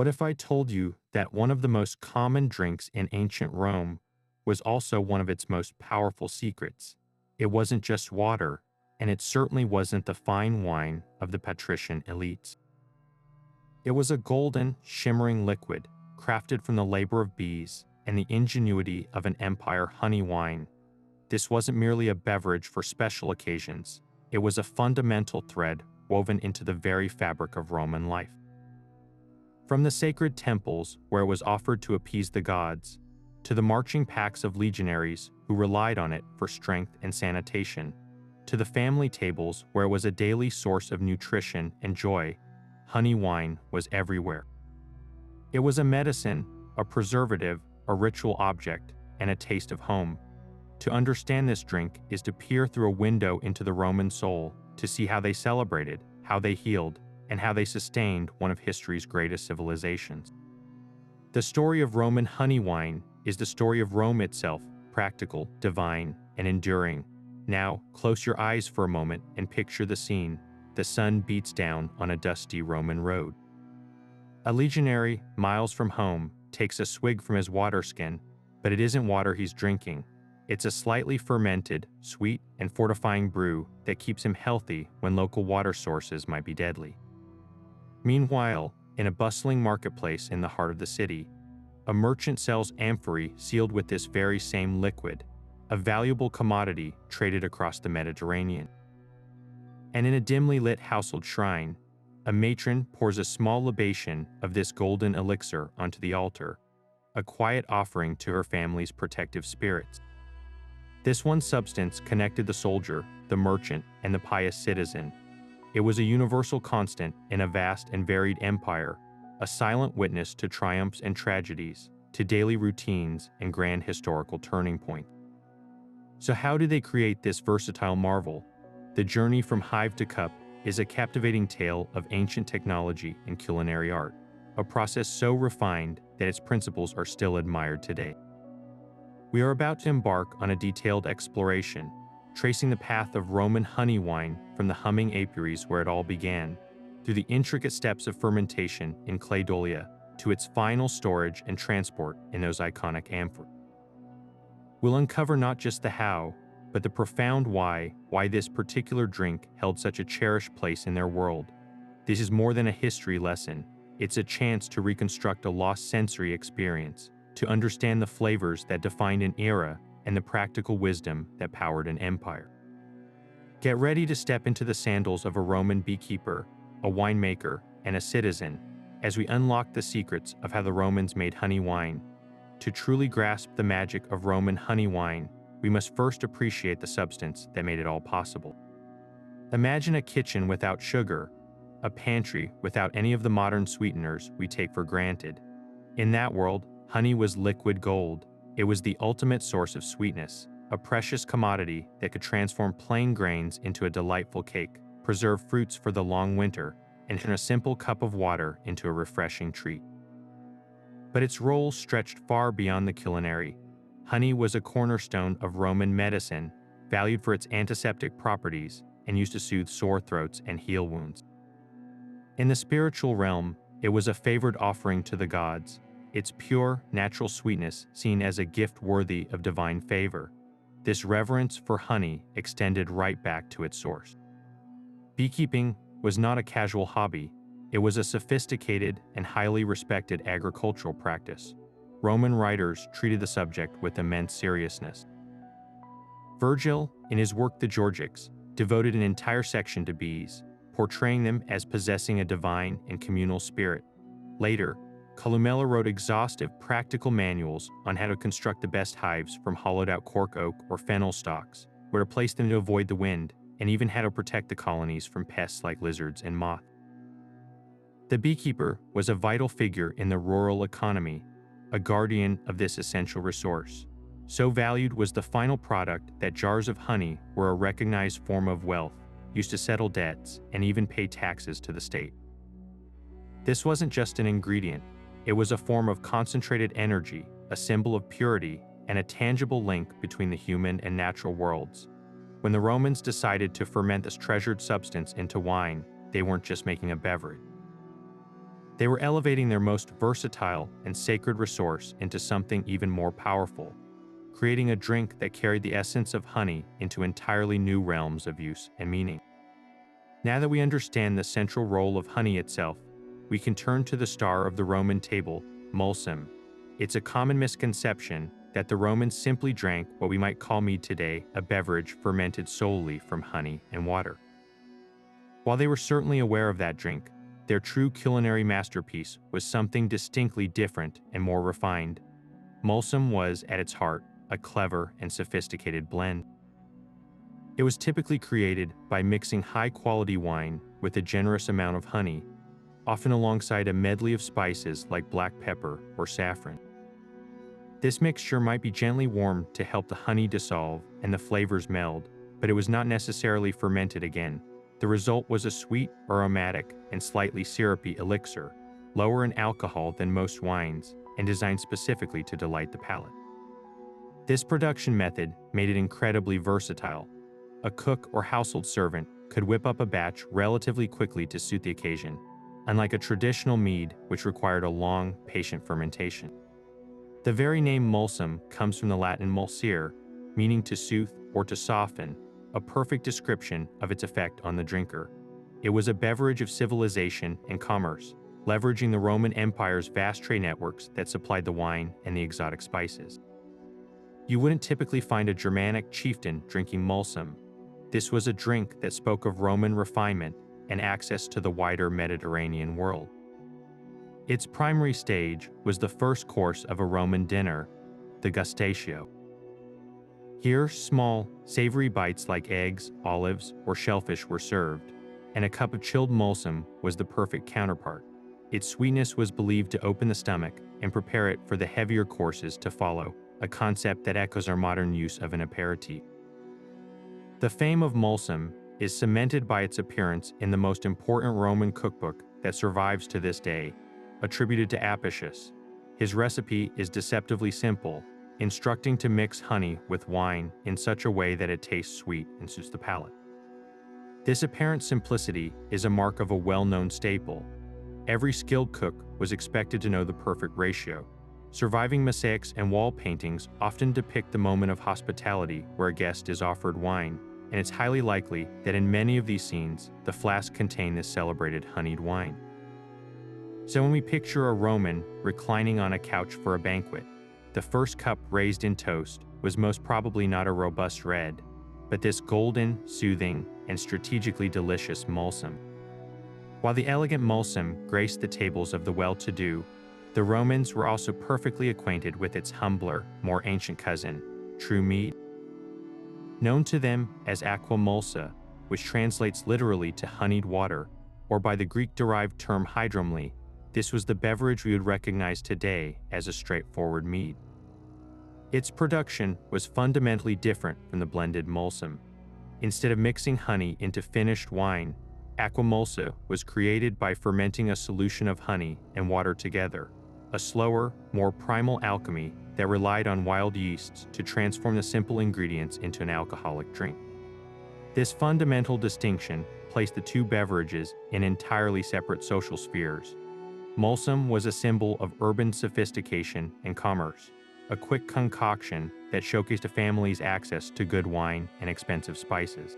What if I told you that one of the most common drinks in ancient Rome was also one of its most powerful secrets? It wasn't just water, and it certainly wasn't the fine wine of the patrician elites. It was a golden, shimmering liquid crafted from the labor of bees and the ingenuity of an empire honey wine. This wasn't merely a beverage for special occasions. It was a fundamental thread woven into the very fabric of Roman life. From the sacred temples, where it was offered to appease the gods, to the marching packs of legionaries who relied on it for strength and sanitation, to the family tables where it was a daily source of nutrition and joy, honey wine was everywhere. It was a medicine, a preservative, a ritual object, and a taste of home. To understand this drink is to peer through a window into the Roman soul, to see how they celebrated, how they healed, and how they sustained one of history's greatest civilizations. The story of Roman honey wine is the story of Rome itself, practical, divine, and enduring. Now, close your eyes for a moment and picture the scene. The sun beats down on a dusty Roman road. A legionary, miles from home, takes a swig from his water skin, but it isn't water he's drinking. It's a slightly fermented, sweet, and fortifying brew that keeps him healthy when local water sources might be deadly. Meanwhile, in a bustling marketplace in the heart of the city, a merchant sells amphorae sealed with this very same liquid, a valuable commodity traded across the Mediterranean. And in a dimly lit household shrine, a matron pours a small libation of this golden elixir onto the altar, a quiet offering to her family's protective spirits. This one substance connected the soldier, the merchant, and the pious citizen. It was a universal constant in a vast and varied empire, a silent witness to triumphs and tragedies, to daily routines and grand historical turning points. So how do they create this versatile marvel? The journey from hive to cup is a captivating tale of ancient technology and culinary art, a process so refined that its principles are still admired today. We are about to embark on a detailed exploration, tracing the path of Roman honey wine from the humming apiaries where it all began, through the intricate steps of fermentation in Cladolia, to its final storage and transport in those iconic amphorae. We'll uncover not just the how, but the profound why this particular drink held such a cherished place in their world. This is more than a history lesson. It's a chance to reconstruct a lost sensory experience, to understand the flavors that defined an era and the practical wisdom that powered an empire. Get ready to step into the sandals of a Roman beekeeper, a winemaker, and a citizen, as we unlock the secrets of how the Romans made honey wine. To truly grasp the magic of Roman honey wine, we must first appreciate the substance that made it all possible. Imagine a kitchen without sugar, a pantry without any of the modern sweeteners we take for granted. In that world, honey was liquid gold. It was the ultimate source of sweetness, a precious commodity that could transform plain grains into a delightful cake, preserve fruits for the long winter, and turn a simple cup of water into a refreshing treat. But its role stretched far beyond the culinary. Honey was a cornerstone of Roman medicine, valued for its antiseptic properties and used to soothe sore throats and heal wounds. In the spiritual realm, it was a favored offering to the gods, its pure, natural sweetness seen as a gift worthy of divine favor. This reverence for honey extended right back to its source. Beekeeping was not a casual hobby. It was a sophisticated and highly respected agricultural practice. Roman writers treated the subject with immense seriousness. Virgil, in his work The Georgics, devoted an entire section to bees, portraying them as possessing a divine and communal spirit. Later, Columella wrote exhaustive, practical manuals on how to construct the best hives from hollowed-out cork oak or fennel stalks, where to place them to avoid the wind, and even how to protect the colonies from pests like lizards and moth. The beekeeper was a vital figure in the rural economy, a guardian of this essential resource. So valued was the final product that jars of honey were a recognized form of wealth, used to settle debts and even pay taxes to the state. This wasn't just an ingredient. It was a form of concentrated energy, a symbol of purity, and a tangible link between the human and natural worlds. When the Romans decided to ferment this treasured substance into wine, they weren't just making a beverage. They were elevating their most versatile and sacred resource into something even more powerful, creating a drink that carried the essence of honey into entirely new realms of use and meaning. Now that we understand the central role of honey itself, we can turn to the star of the Roman table, Mulsum. It's a common misconception that the Romans simply drank what we might call mead today, a beverage fermented solely from honey and water. While they were certainly aware of that drink, their true culinary masterpiece was something distinctly different and more refined. Mulsum was, at its heart, a clever and sophisticated blend. It was typically created by mixing high-quality wine with a generous amount of honey, often alongside a medley of spices like black pepper or saffron. This mixture might be gently warmed to help the honey dissolve and the flavors meld, but it was not necessarily fermented again. The result was a sweet, aromatic, and slightly syrupy elixir, lower in alcohol than most wines, and designed specifically to delight the palate. This production method made it incredibly versatile. A cook or household servant could whip up a batch relatively quickly to suit the occasion, unlike a traditional mead which required a long, patient fermentation. The very name Mulsum comes from the Latin mulsere, meaning to soothe or to soften, a perfect description of its effect on the drinker. It was a beverage of civilization and commerce, leveraging the Roman Empire's vast trade networks that supplied the wine and the exotic spices. You wouldn't typically find a Germanic chieftain drinking Mulsum. This was a drink that spoke of Roman refinement and access to the wider Mediterranean world. Its primary stage was the first course of a Roman dinner, the gustatio. Here, small, savory bites like eggs, olives, or shellfish were served, and a cup of chilled Mulsum was the perfect counterpart. Its sweetness was believed to open the stomach and prepare it for the heavier courses to follow, a concept that echoes our modern use of an aperitif. The fame of Mulsum is cemented by its appearance in the most important Roman cookbook that survives to this day, attributed to Apicius. His recipe is deceptively simple, instructing to mix honey with wine in such a way that it tastes sweet and suits the palate. This apparent simplicity is a mark of a well-known staple. Every skilled cook was expected to know the perfect ratio. Surviving mosaics and wall paintings often depict the moment of hospitality where a guest is offered wine, and it's highly likely that in many of these scenes, the flask contained this celebrated honeyed wine. So when we picture a Roman reclining on a couch for a banquet, the first cup raised in toast was most probably not a robust red, but this golden, soothing, and strategically delicious Mulsum. While the elegant Mulsum graced the tables of the well-to-do, the Romans were also perfectly acquainted with its humbler, more ancient cousin, true mead. Known to them as aqua mulsa, which translates literally to honeyed water, or by the Greek-derived term hydromly, this was the beverage we would recognize today as a straightforward mead. Its production was fundamentally different from the blended Mulsum. Instead of mixing honey into finished wine, aqua mulsa was created by fermenting a solution of honey and water together, a slower, more primal alchemy that relied on wild yeasts to transform the simple ingredients into an alcoholic drink. This fundamental distinction placed the two beverages in entirely separate social spheres. Mulsum was a symbol of urban sophistication and commerce, a quick concoction that showcased a family's access to good wine and expensive spices.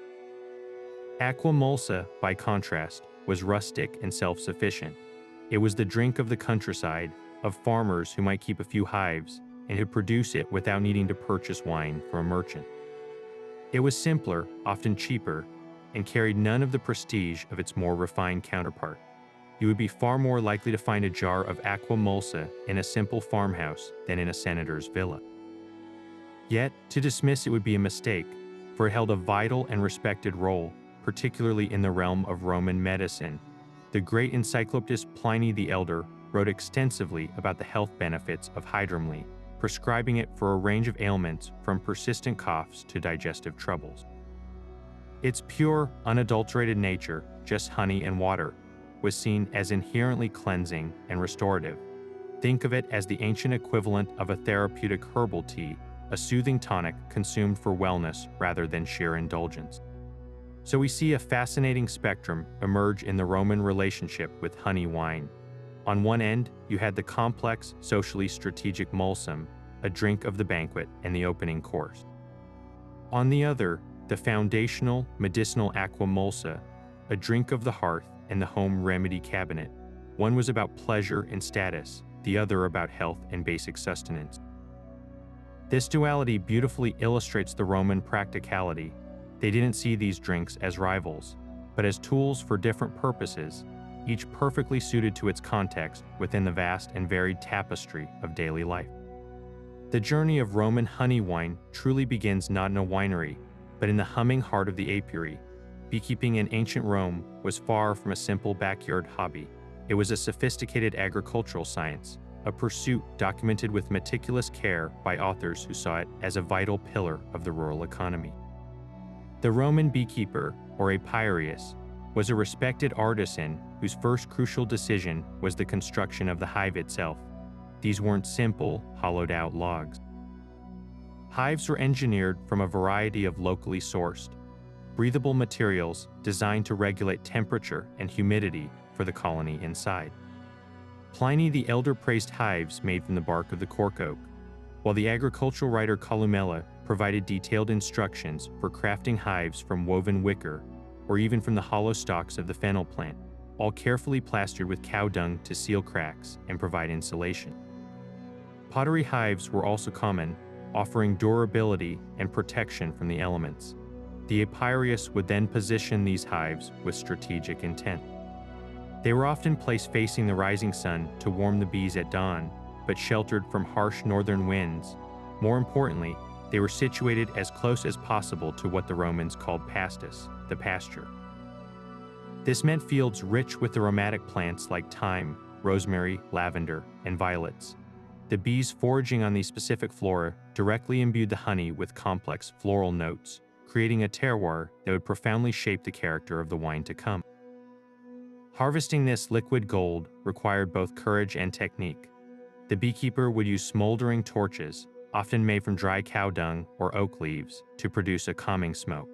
Aqua mulsa, by contrast, was rustic and self-sufficient. It was the drink of the countryside, of farmers who might keep a few hives and who produce it without needing to purchase wine from a merchant. It was simpler, often cheaper, and carried none of the prestige of its more refined counterpart. You would be far more likely to find a jar of aqua mulsa in a simple farmhouse than in a senator's villa. Yet, to dismiss it would be a mistake, for it held a vital and respected role, particularly in the realm of Roman medicine. The great encyclopedist Pliny the Elder wrote extensively about the health benefits of hydromly, prescribing it for a range of ailments from persistent coughs to digestive troubles. Its pure, unadulterated nature, just honey and water, was seen as inherently cleansing and restorative. Think of it as the ancient equivalent of a therapeutic herbal tea, a soothing tonic consumed for wellness rather than sheer indulgence. So we see a fascinating spectrum emerge in the Roman relationship with honey wine. On one end, you had the complex, socially strategic Mulsum, a drink of the banquet and the opening course. On the other, the foundational, medicinal aqua mulsa, a drink of the hearth and the home remedy cabinet. One was about pleasure and status, the other about health and basic sustenance. This duality beautifully illustrates the Roman practicality. They didn't see these drinks as rivals, but as tools for different purposes, each perfectly suited to its context within the vast and varied tapestry of daily life. The journey of Roman honey wine truly begins not in a winery, but in the humming heart of the apiary. Beekeeping in ancient Rome was far from a simple backyard hobby. It was a sophisticated agricultural science, a pursuit documented with meticulous care by authors who saw it as a vital pillar of the rural economy. The Roman beekeeper, or Apicius, was a respected artisan whose first crucial decision was the construction of the hive itself. These weren't simple, hollowed-out logs. Hives were engineered from a variety of locally sourced, breathable materials designed to regulate temperature and humidity for the colony inside. Pliny the Elder praised hives made from the bark of the cork oak, while the agricultural writer Columella provided detailed instructions for crafting hives from woven wicker or even from the hollow stalks of the fennel plant, all carefully plastered with cow dung to seal cracks and provide insulation. Pottery hives were also common, offering durability and protection from the elements. The Apicius would then position these hives with strategic intent. They were often placed facing the rising sun to warm the bees at dawn, but sheltered from harsh northern winds. More importantly, they were situated as close as possible to what the Romans called pastus, the pasture. This meant fields rich with aromatic plants like thyme, rosemary, lavender, and violets. The bees foraging on these specific flora directly imbued the honey with complex floral notes, creating a terroir that would profoundly shape the character of the wine to come. Harvesting this liquid gold required both courage and technique. The beekeeper would use smoldering torches, often made from dry cow dung or oak leaves, to produce a calming smoke.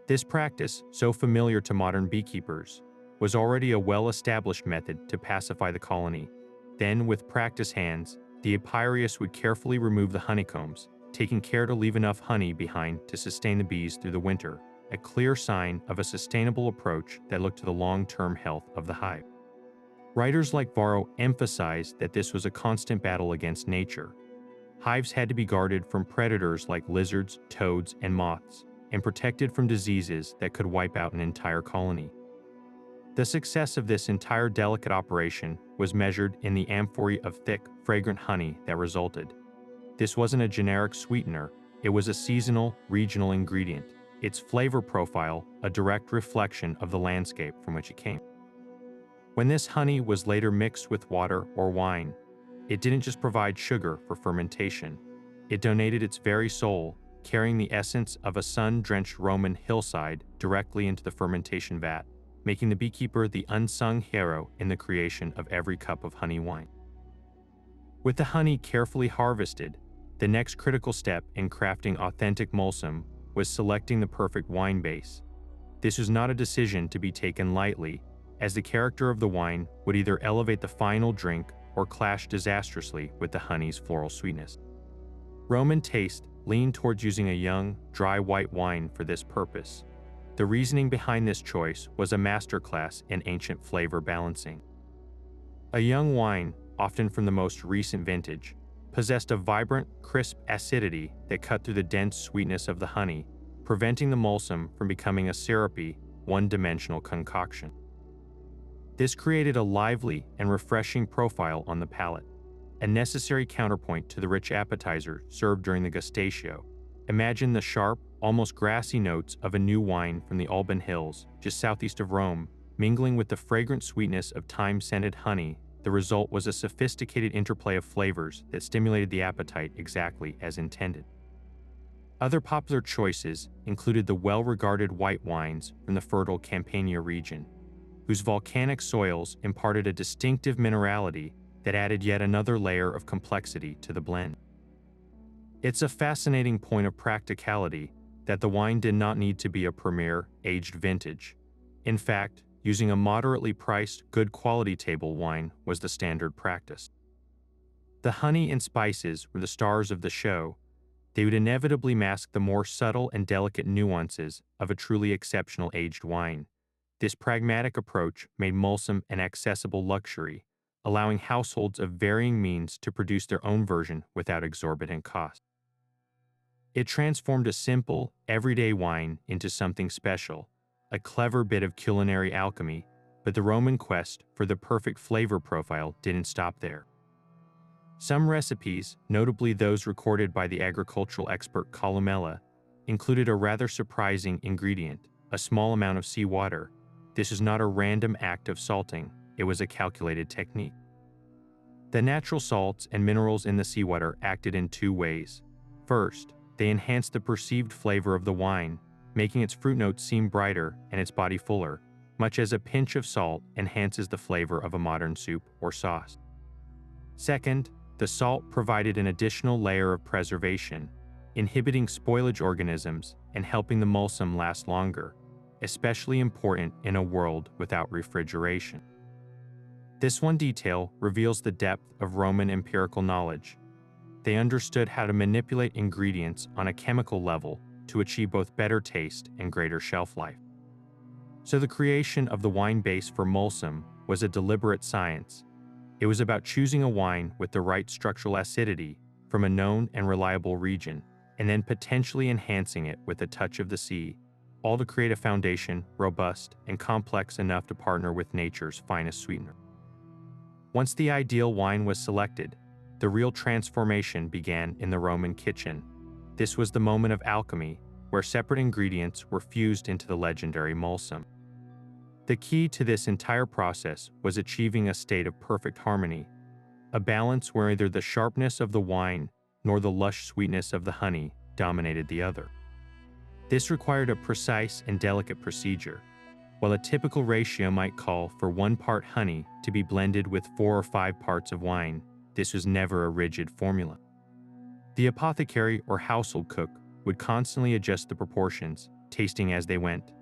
This practice, so familiar to modern beekeepers, was already a well-established method to pacify the colony. Then, with practiced hands, the Apicius would carefully remove the honeycombs, taking care to leave enough honey behind to sustain the bees through the winter, a clear sign of a sustainable approach that looked to the long-term health of the hive. Writers like Varro emphasized that this was a constant battle against nature. Hives had to be guarded from predators like lizards, toads, and moths, and protected from diseases that could wipe out an entire colony. The success of this entire delicate operation was measured in the amphorae of thick, fragrant honey that resulted. This wasn't a generic sweetener, it was a seasonal, regional ingredient, its flavor profile a direct reflection of the landscape from which it came. When this honey was later mixed with water or wine, it didn't just provide sugar for fermentation, it donated its very soul, carrying the essence of a sun-drenched Roman hillside directly into the fermentation vat, making the beekeeper the unsung hero in the creation of every cup of honey wine. With the honey carefully harvested, the next critical step in crafting authentic Mulsum was selecting the perfect wine base. This was not a decision to be taken lightly, as the character of the wine would either elevate the final drink or clash disastrously with the honey's floral sweetness. Roman taste leaned towards using a young, dry white wine for this purpose. The reasoning behind this choice was a masterclass in ancient flavor balancing. A young wine, often from the most recent vintage, possessed a vibrant, crisp acidity that cut through the dense sweetness of the honey, preventing the Mulsum from becoming a syrupy, one-dimensional concoction. This created a lively and refreshing profile on the palate, a necessary counterpoint to the rich appetizer served during the gusttatio. Imagine the sharp, almost grassy notes of a new wine from the Alban Hills, just southeast of Rome, mingling with the fragrant sweetness of thyme-scented honey. The result was a sophisticated interplay of flavors that stimulated the appetite exactly as intended. Other popular choices included the well-regarded white wines from the fertile Campania region, whose volcanic soils imparted a distinctive minerality that added yet another layer of complexity to the blend. It's a fascinating point of practicality that the wine did not need to be a premier, aged vintage. In fact, using a moderately priced, good quality table wine was the standard practice. The honey and spices were the stars of the show. They would inevitably mask the more subtle and delicate nuances of a truly exceptional aged wine. This pragmatic approach made Mulsum an accessible luxury, allowing households of varying means to produce their own version without exorbitant cost. It transformed a simple, everyday wine into something special, a clever bit of culinary alchemy, but the Roman quest for the perfect flavor profile didn't stop there. Some recipes, notably those recorded by the agricultural expert Columella, included a rather surprising ingredient, a small amount of seawater. This is not a random act of salting, it was a calculated technique. The natural salts and minerals in the seawater acted in two ways. First, they enhanced the perceived flavor of the wine, making its fruit notes seem brighter and its body fuller, much as a pinch of salt enhances the flavor of a modern soup or sauce. Second, the salt provided an additional layer of preservation, inhibiting spoilage organisms and helping the Mulsum last longer, especially important in a world without refrigeration. This one detail reveals the depth of Roman empirical knowledge. They understood how to manipulate ingredients on a chemical level to achieve both better taste and greater shelf life. So the creation of the wine base for Mulsum was a deliberate science. It was about choosing a wine with the right structural acidity from a known and reliable region, and then potentially enhancing it with a touch of the sea, all to create a foundation robust and complex enough to partner with nature's finest sweetener. Once the ideal wine was selected, the real transformation began in the Roman kitchen. This was the moment of alchemy, where separate ingredients were fused into the legendary Mulsum. The key to this entire process was achieving a state of perfect harmony, a balance where neither the sharpness of the wine nor the lush sweetness of the honey dominated the other. This required a precise and delicate procedure. While a typical ratio might call for 1 part honey to be blended with 4 or 5 parts of wine, this was never a rigid formula. The apothecary or household cook would constantly adjust the proportions, tasting as they went.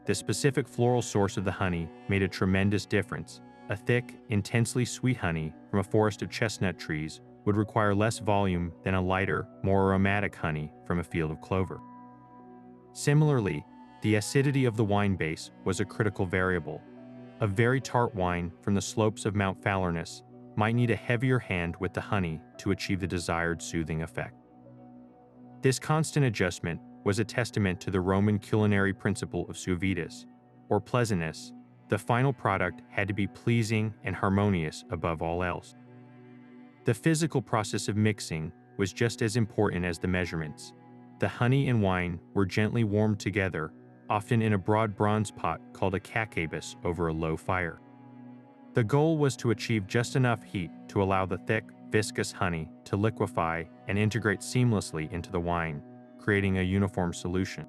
The specific floral source of the honey made a tremendous difference. A thick, intensely sweet honey from a forest of chestnut trees would require less volume than a lighter, more aromatic honey from a field of clover. Similarly, the acidity of the wine base was a critical variable. A very tart wine from the slopes of Mount Falernus might need a heavier hand with the honey to achieve the desired soothing effect. This constant adjustment was a testament to the Roman culinary principle of suavitas, or pleasantness. The final product had to be pleasing and harmonious above all else. The physical process of mixing was just as important as the measurements. The honey and wine were gently warmed together, often in a broad bronze pot called a cacabus over a low fire. The goal was to achieve just enough heat to allow the thick, viscous honey to liquefy and integrate seamlessly into the wine, creating a uniform solution.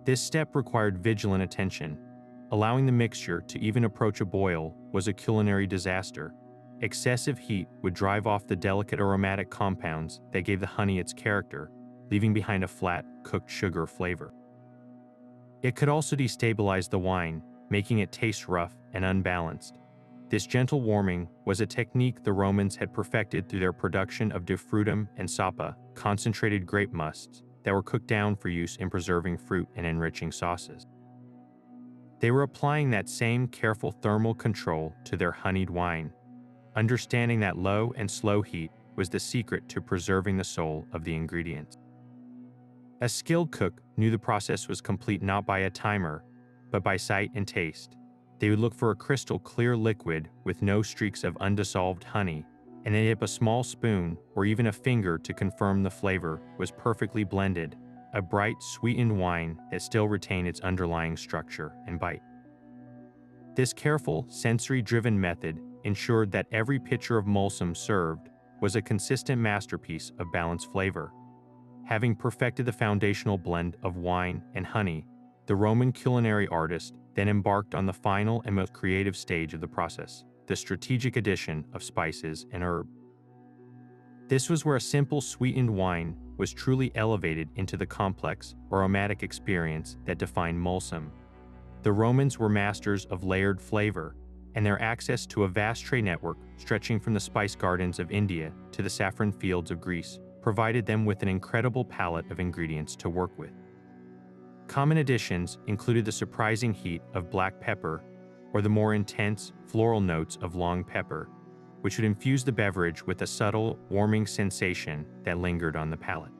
This step required vigilant attention. Allowing the mixture to even approach a boil was a culinary disaster. Excessive heat would drive off the delicate aromatic compounds that gave the honey its character, leaving behind a flat, cooked sugar flavor. It could also destabilize the wine, making it taste rough and unbalanced. This gentle warming was a technique the Romans had perfected through their production of defrutum and sapa, concentrated grape musts, that were cooked down for use in preserving fruit and enriching sauces. They were applying that same careful thermal control to their honeyed wine, understanding that low and slow heat was the secret to preserving the soul of the ingredients. A skilled cook knew the process was complete not by a timer, but by sight and taste. They would look for a crystal clear liquid with no streaks of undissolved honey, and then dip a small spoon or even a finger to confirm the flavor was perfectly blended, a bright, sweetened wine that still retained its underlying structure and bite. This careful, sensory-driven method ensured that every pitcher of Mulsum served was a consistent masterpiece of balanced flavor. Having perfected the foundational blend of wine and honey, the Roman culinary artist then embarked on the final and most creative stage of the process, the strategic addition of spices and herb. This was where a simple sweetened wine was truly elevated into the complex, aromatic experience that defined Mulsum. The Romans were masters of layered flavor, and their access to a vast trade network stretching from the spice gardens of India to the saffron fields of Greece provided them with an incredible palette of ingredients to work with. Common additions included the surprising heat of black pepper or the more intense floral notes of long pepper, which would infuse the beverage with a subtle, warming sensation that lingered on the palate.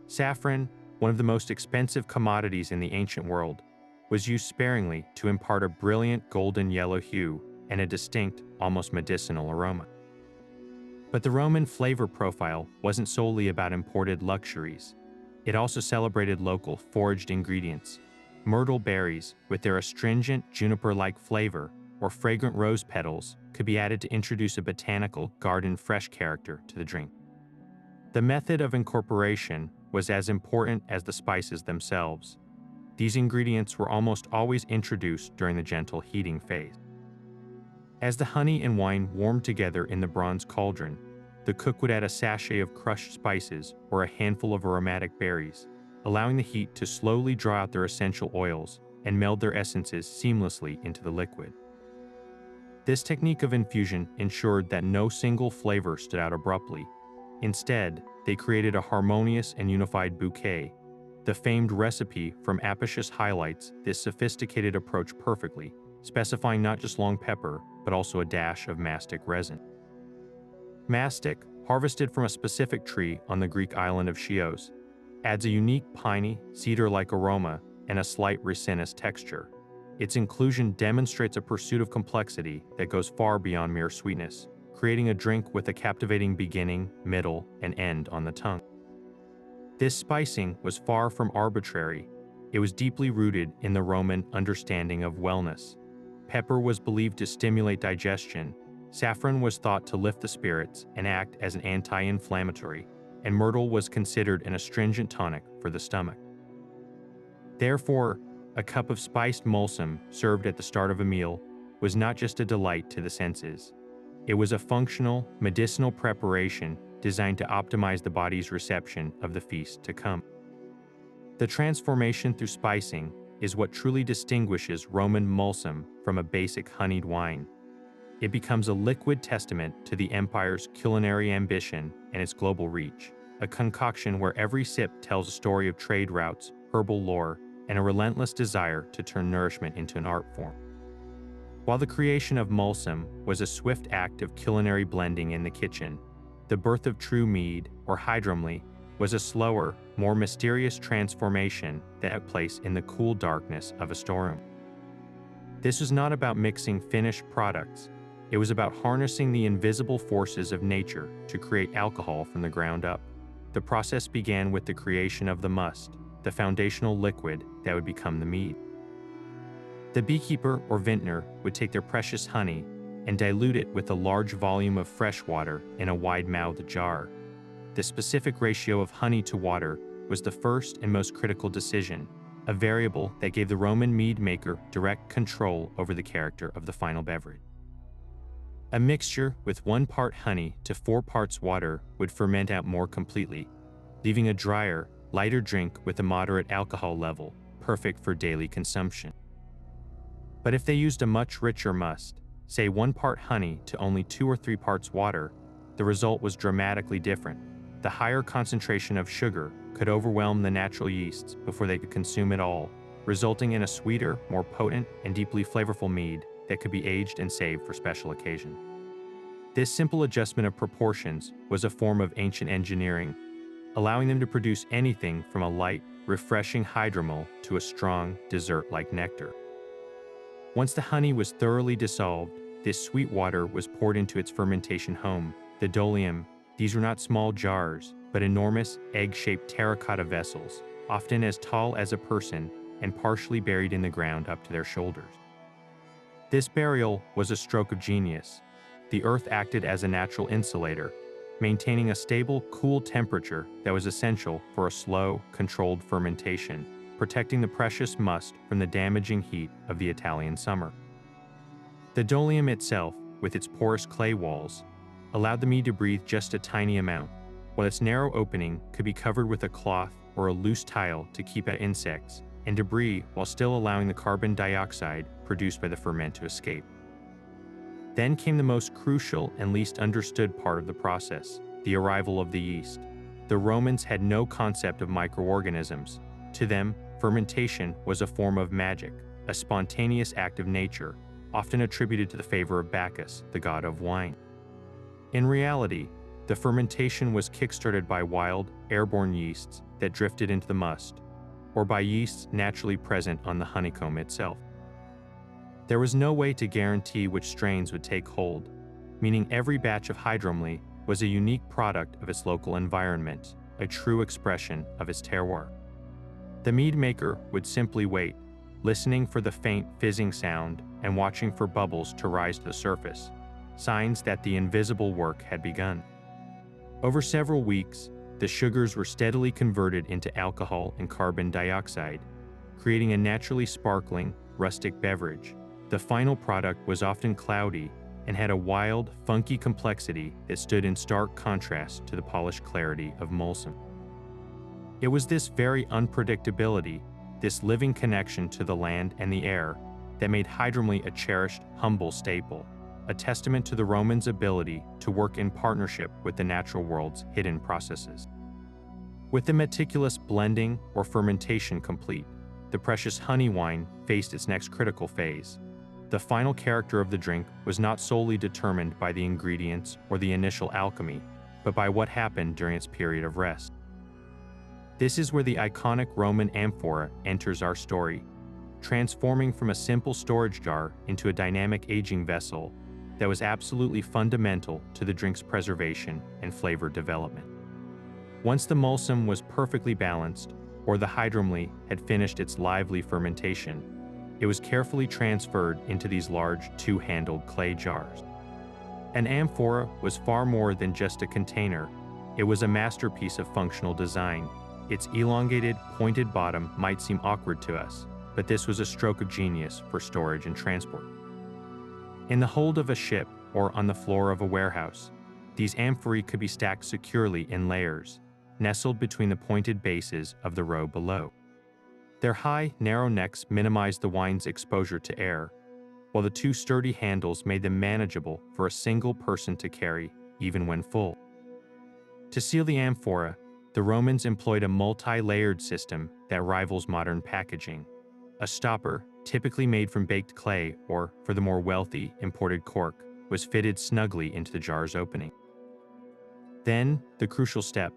Saffron, one of the most expensive commodities in the ancient world, was used sparingly to impart a brilliant golden yellow hue and a distinct, almost medicinal aroma. But the Roman flavor profile wasn't solely about imported luxuries. It also celebrated local foraged ingredients. Myrtle berries, with their astringent juniper-like flavor, or fragrant rose petals, could be added to introduce a botanical, garden-fresh character to the drink. The method of incorporation was as important as the spices themselves. These ingredients were almost always introduced during the gentle heating phase. As the honey and wine warmed together in the bronze cauldron, the cook would add a sachet of crushed spices or a handful of aromatic berries, allowing the heat to slowly draw out their essential oils and meld their essences seamlessly into the liquid. This technique of infusion ensured that no single flavor stood out abruptly. Instead, they created a harmonious and unified bouquet. The famed recipe from Apicius highlights this sophisticated approach perfectly, specifying not just long pepper, but also a dash of mastic resin. Mastic, harvested from a specific tree on the Greek island of Chios, adds a unique piney, cedar-like aroma and a slight resinous texture. Its inclusion demonstrates a pursuit of complexity that goes far beyond mere sweetness, creating a drink with a captivating beginning, middle, and end on the tongue. This spicing was far from arbitrary. It was deeply rooted in the Roman understanding of wellness. Pepper was believed to stimulate digestion, saffron was thought to lift the spirits and act as an anti-inflammatory, and myrtle was considered an astringent tonic for the stomach. Therefore, a cup of spiced mulsum served at the start of a meal was not just a delight to the senses. It was a functional, medicinal preparation designed to optimize the body's reception of the feast to come. The transformation through spicing is what truly distinguishes Roman mulsum from a basic honeyed wine. It becomes a liquid testament to the empire's culinary ambition and its global reach, a concoction where every sip tells a story of trade routes, herbal lore, and a relentless desire to turn nourishment into an art form. While the creation of Mulsum was a swift act of culinary blending in the kitchen, the birth of true mead, or hydromly, was a slower, more mysterious transformation that took place in the cool darkness of a storeroom. This was not about mixing finished products. It was about harnessing the invisible forces of nature to create alcohol from the ground up. The process began with the creation of the must, the foundational liquid that would become the mead. The beekeeper or vintner would take their precious honey and dilute it with a large volume of fresh water in a wide-mouthed jar. The specific ratio of honey to water was the first and most critical decision, a variable that gave the Roman mead maker direct control over the character of the final beverage. A mixture with 1 part honey to 4 parts water would ferment out more completely, leaving a drier, lighter drink with a moderate alcohol level, perfect for daily consumption. But if they used a much richer must, say 1 part honey to only 2 or 3 parts water, the result was dramatically different. The higher concentration of sugar could overwhelm the natural yeasts before they could consume it all, resulting in a sweeter, more potent, and deeply flavorful mead that could be aged and saved for special occasions. This simple adjustment of proportions was a form of ancient engineering, allowing them to produce anything from a light, refreshing hydromel to a strong, dessert-like nectar. Once the honey was thoroughly dissolved, this sweet water was poured into its fermentation home, the dolium. These were not small jars, but enormous, egg-shaped terracotta vessels, often as tall as a person and partially buried in the ground up to their shoulders. This burial was a stroke of genius. The earth acted as a natural insulator, maintaining a stable, cool temperature that was essential for a slow, controlled fermentation, protecting the precious must from the damaging heat of the Italian summer. The dolium itself, with its porous clay walls, allowed the mead to breathe just a tiny amount, while its narrow opening could be covered with a cloth or a loose tile to keep out insects. and debris while still allowing the carbon dioxide produced by the ferment to escape. Then came the most crucial and least understood part of the process, the arrival of the yeast. The Romans had no concept of microorganisms. To them, fermentation was a form of magic, a spontaneous act of nature, often attributed to the favor of Bacchus, the god of wine. In reality, the fermentation was kickstarted by wild, airborne yeasts that drifted into the must, or by yeasts naturally present on the honeycomb itself. There was no way to guarantee which strains would take hold, meaning every batch of hydromely was a unique product of its local environment, a true expression of its terroir. The mead maker would simply wait, listening for the faint fizzing sound and watching for bubbles to rise to the surface, signs that the invisible work had begun. Over several weeks, the sugars were steadily converted into alcohol and carbon dioxide, creating a naturally sparkling, rustic beverage. The final product was often cloudy and had a wild, funky complexity that stood in stark contrast to the polished clarity of Mulsum. It was this very unpredictability, this living connection to the land and the air, that made hydromely a cherished, humble staple, a testament to the Romans' ability to work in partnership with the natural world's hidden processes. With the meticulous blending or fermentation complete, the precious honey wine faced its next critical phase. The final character of the drink was not solely determined by the ingredients or the initial alchemy, but by what happened during its period of rest. This is where the iconic Roman amphora enters our story, transforming from a simple storage jar into a dynamic aging vessel that was absolutely fundamental to the drink's preservation and flavor development. Once the mulsum was perfectly balanced, or the hydromely had finished its lively fermentation, it was carefully transferred into these large two-handled clay jars. An amphora was far more than just a container. It was a masterpiece of functional design. Its elongated, pointed bottom might seem awkward to us, but this was a stroke of genius for storage and transport. In the hold of a ship or on the floor of a warehouse, these amphorae could be stacked securely in layers, nestled between the pointed bases of the row below. Their high, narrow necks minimized the wine's exposure to air, while the two sturdy handles made them manageable for a single person to carry, even when full. To seal the amphora, the Romans employed a multi-layered system that rivals modern packaging. A stopper, typically made from baked clay or, for the more wealthy, imported cork, was fitted snugly into the jar's opening. Then, the crucial step.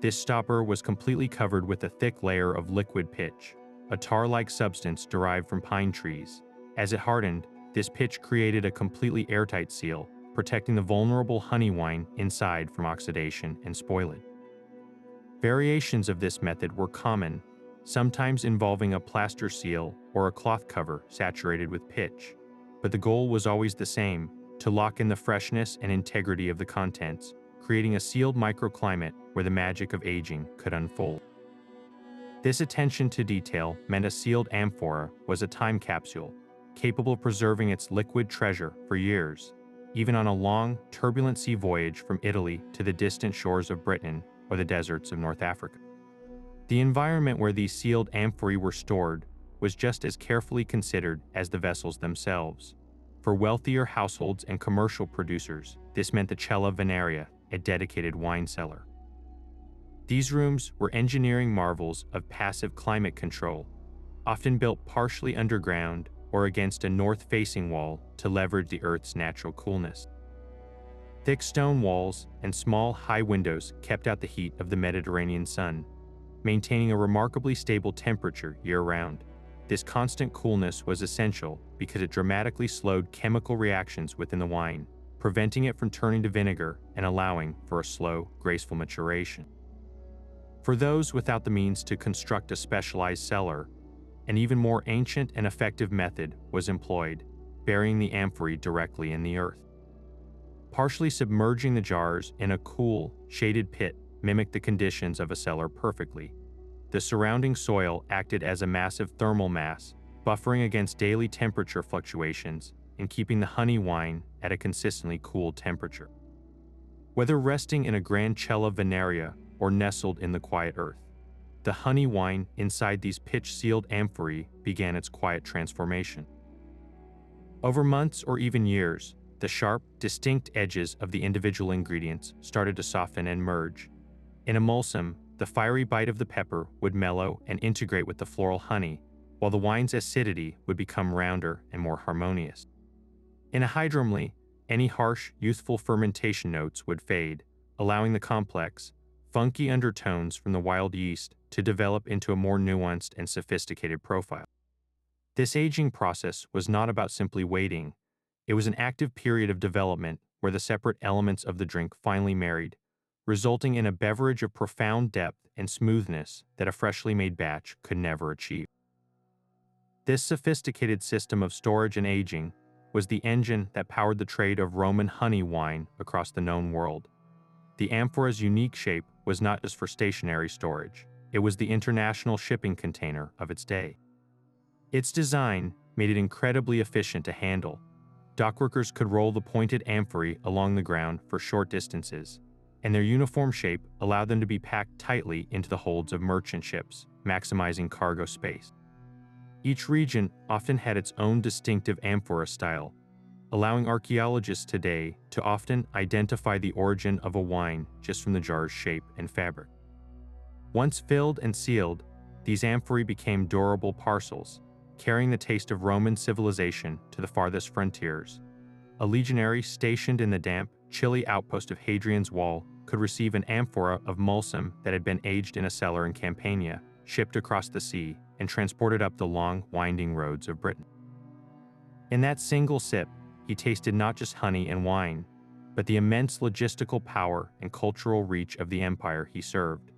This stopper was completely covered with a thick layer of liquid pitch, a tar-like substance derived from pine trees. As it hardened, this pitch created a completely airtight seal, protecting the vulnerable honey wine inside from oxidation and spoilage. Variations of this method were common, sometimes involving a plaster seal or a cloth cover saturated with pitch, but the goal was always the same: to lock in the freshness and integrity of the contents, creating a sealed microclimate where the magic of aging could unfold. This attention to detail meant a sealed amphora was a time capsule, capable of preserving its liquid treasure for years, even on a long, turbulent sea voyage from Italy to the distant shores of Britain or the deserts of North Africa. The environment where these sealed amphorae were stored was just as carefully considered as the vessels themselves. For wealthier households and commercial producers, this meant the cella venaria, a dedicated wine cellar. These rooms were engineering marvels of passive climate control, often built partially underground or against a north-facing wall to leverage the Earth's natural coolness. Thick stone walls and small, high windows kept out the heat of the Mediterranean sun, maintaining a remarkably stable temperature year-round. This constant coolness was essential because it dramatically slowed chemical reactions within the wine, preventing it from turning to vinegar and allowing for a slow, graceful maturation. For those without the means to construct a specialized cellar, an even more ancient and effective method was employed: burying the amphorae directly in the earth. Partially submerging the jars in a cool, shaded pit mimicked the conditions of a cellar perfectly. The surrounding soil acted as a massive thermal mass, buffering against daily temperature fluctuations and keeping the honey wine at a consistently cool temperature. Whether resting in a grand cella venaria or nestled in the quiet earth, the honey wine inside these pitch-sealed amphorae began its quiet transformation. Over months or even years, the sharp, distinct edges of the individual ingredients started to soften and merge. In a mulsum, the fiery bite of the pepper would mellow and integrate with the floral honey, while the wine's acidity would become rounder and more harmonious. In a hydromely, any harsh, youthful fermentation notes would fade, allowing the complex, funky undertones from the wild yeast to develop into a more nuanced and sophisticated profile. This aging process was not about simply waiting. It was an active period of development where the separate elements of the drink finally married, resulting in a beverage of profound depth and smoothness that a freshly made batch could never achieve. This sophisticated system of storage and aging was the engine that powered the trade of Roman honey wine across the known world. The amphora's unique shape was not just for stationary storage, it was the international shipping container of its day. Its design made it incredibly efficient to handle. Dockworkers could roll the pointed amphorae along the ground for short distances, and their uniform shape allowed them to be packed tightly into the holds of merchant ships, maximizing cargo space. Each region often had its own distinctive amphora style, allowing archaeologists today to often identify the origin of a wine just from the jar's shape and fabric. Once filled and sealed, these amphorae became durable parcels, carrying the taste of Roman civilization to the farthest frontiers. A legionary stationed in the damp, chilly outpost of Hadrian's Wall could receive an amphora of Mulsum that had been aged in a cellar in Campania, shipped across the sea, and transported up the long, winding roads of Britain. In that single sip, he tasted not just honey and wine, but the immense logistical power and cultural reach of the empire he served.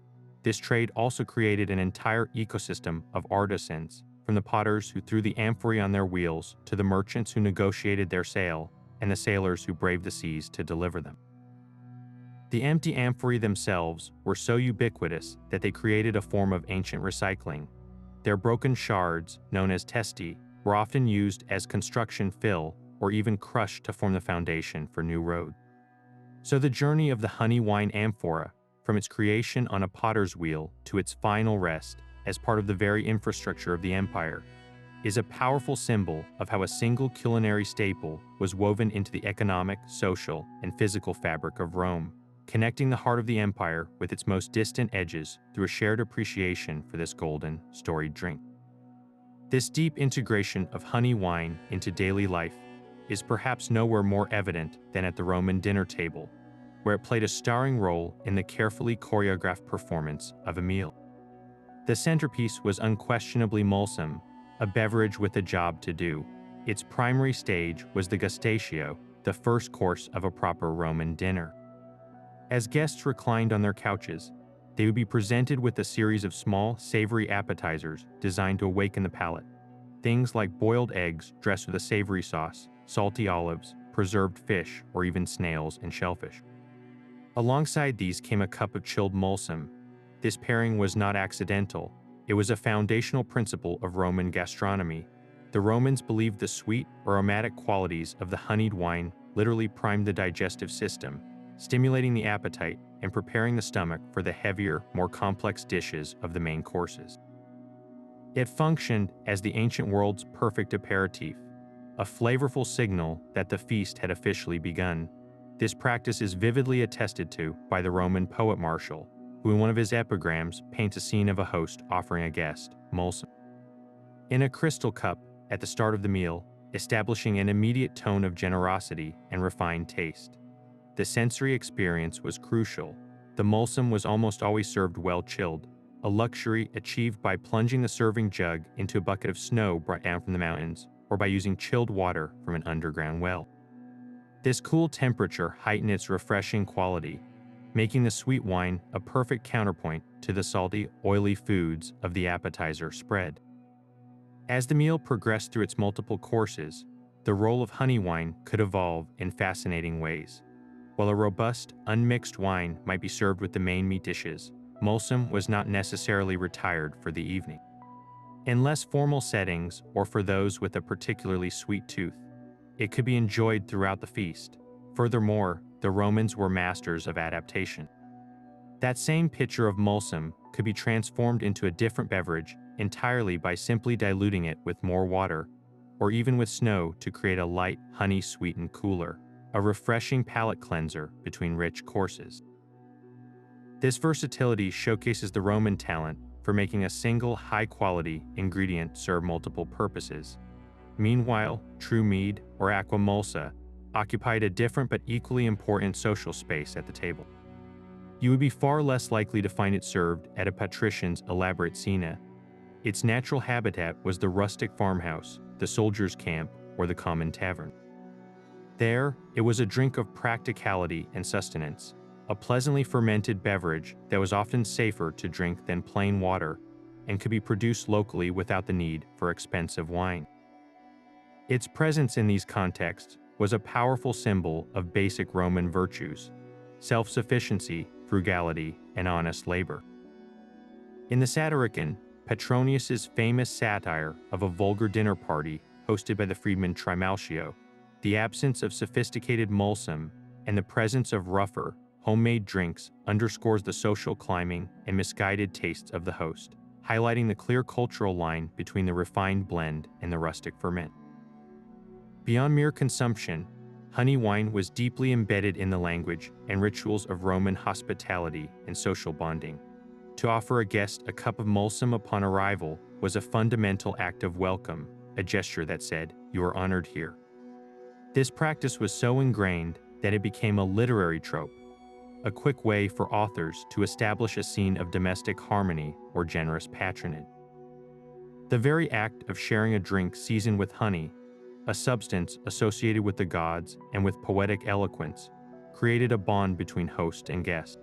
This trade also created an entire ecosystem of artisans, from the potters who threw the amphorae on their wheels to the merchants who negotiated their sale, and the sailors who braved the seas to deliver them. The empty amphorae themselves were so ubiquitous that they created a form of ancient recycling. Their broken shards, known as testi, were often used as construction fill or even crushed to form the foundation for new roads. So the journey of the honey wine amphora, from its creation on a potter's wheel to its final rest as part of the very infrastructure of the empire, is a powerful symbol of how a single culinary staple was woven into the economic, social, and physical fabric of Rome, connecting the heart of the empire with its most distant edges through a shared appreciation for this golden, storied drink. This deep integration of honey wine into daily life is perhaps nowhere more evident than at the Roman dinner table, where it played a starring role in the carefully choreographed performance of a meal. The centerpiece was unquestionably Mulsum, a beverage with a job to do. Its primary stage was the gustatio, the first course of a proper Roman dinner. As guests reclined on their couches, they would be presented with a series of small, savory appetizers designed to awaken the palate. Things like boiled eggs dressed with a savory sauce, salty olives, preserved fish, or even snails and shellfish. Alongside these came a cup of chilled Mulsum. This pairing was not accidental. It was a foundational principle of Roman gastronomy. The Romans believed the sweet, aromatic qualities of the honeyed wine literally primed the digestive system, stimulating the appetite and preparing the stomach for the heavier, more complex dishes of the main courses. It functioned as the ancient world's perfect aperitif, a flavorful signal that the feast had officially begun. This practice is vividly attested to by the Roman poet Martial, who in one of his epigrams paints a scene of a host offering a guest, Mulsum, in a crystal cup at the start of the meal, establishing an immediate tone of generosity and refined taste. The sensory experience was crucial. The Mulsum was almost always served well chilled, a luxury achieved by plunging the serving jug into a bucket of snow brought down from the mountains, or by using chilled water from an underground well. This cool temperature heightened its refreshing quality, making the sweet wine a perfect counterpoint to the salty, oily foods of the appetizer spread. As the meal progressed through its multiple courses, the role of honey wine could evolve in fascinating ways. While a robust, unmixed wine might be served with the main meat dishes, Mulsum was not necessarily retired for the evening. In less formal settings, or for those with a particularly sweet tooth, it could be enjoyed throughout the feast. Furthermore, the Romans were masters of adaptation. That same pitcher of Mulsum could be transformed into a different beverage entirely by simply diluting it with more water, or even with snow to create a light, honey-sweetened cooler, a refreshing palate cleanser between rich courses. This versatility showcases the Roman talent for making a single high-quality ingredient serve multiple purposes. Meanwhile, true mead, or aqua mulsa, occupied a different but equally important social space at the table. You would be far less likely to find it served at a patrician's elaborate cena. Its natural habitat was the rustic farmhouse, the soldier's camp, or the common tavern. There, it was a drink of practicality and sustenance, a pleasantly fermented beverage that was often safer to drink than plain water and could be produced locally without the need for expensive wine. Its presence in these contexts was a powerful symbol of basic Roman virtues: self-sufficiency, frugality, and honest labor. In the Satyricon, Petronius's famous satire of a vulgar dinner party hosted by the freedman Trimalchio, the absence of sophisticated Mulsum and the presence of rougher, homemade drinks underscores the social climbing and misguided tastes of the host, highlighting the clear cultural line between the refined blend and the rustic ferment. Beyond mere consumption, honey wine was deeply embedded in the language and rituals of Roman hospitality and social bonding. To offer a guest a cup of Mulsum upon arrival was a fundamental act of welcome, a gesture that said, "You are honored here." This practice was so ingrained that it became a literary trope, a quick way for authors to establish a scene of domestic harmony or generous patronage. The very act of sharing a drink seasoned with honey, a substance associated with the gods and with poetic eloquence, created a bond between host and guest.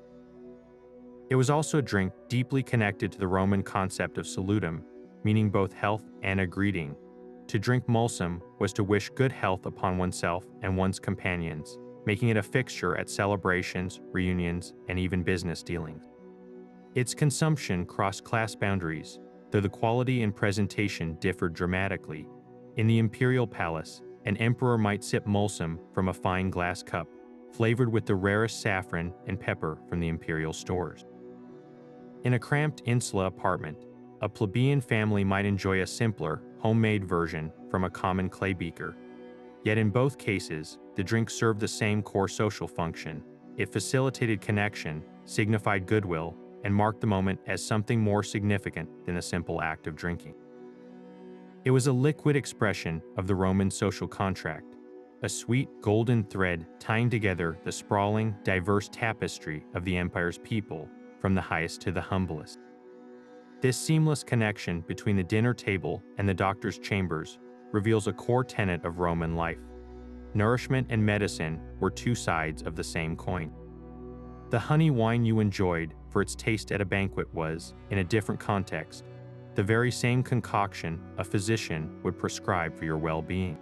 It was also a drink deeply connected to the Roman concept of salutum, meaning both health and a greeting. To drink Mulsum was to wish good health upon oneself and one's companions, making it a fixture at celebrations, reunions, and even business dealings. Its consumption crossed class boundaries, though the quality and presentation differed dramatically. In the imperial palace, an emperor might sip Mulsum from a fine glass cup, flavored with the rarest saffron and pepper from the imperial stores. In a cramped insula apartment, a plebeian family might enjoy a simpler, homemade version from a common clay beaker. Yet in both cases, the drink served the same core social function. It facilitated connection, signified goodwill, and marked the moment as something more significant than the simple act of drinking. It was a liquid expression of the Roman social contract, a sweet golden thread tying together the sprawling, diverse tapestry of the empire's people, from the highest to the humblest. This seamless connection between the dinner table and the doctor's chambers reveals a core tenet of Roman life. Nourishment and medicine were two sides of the same coin. The honey wine you enjoyed for its taste at a banquet was, in a different context, the very same concoction a physician would prescribe for your well-being.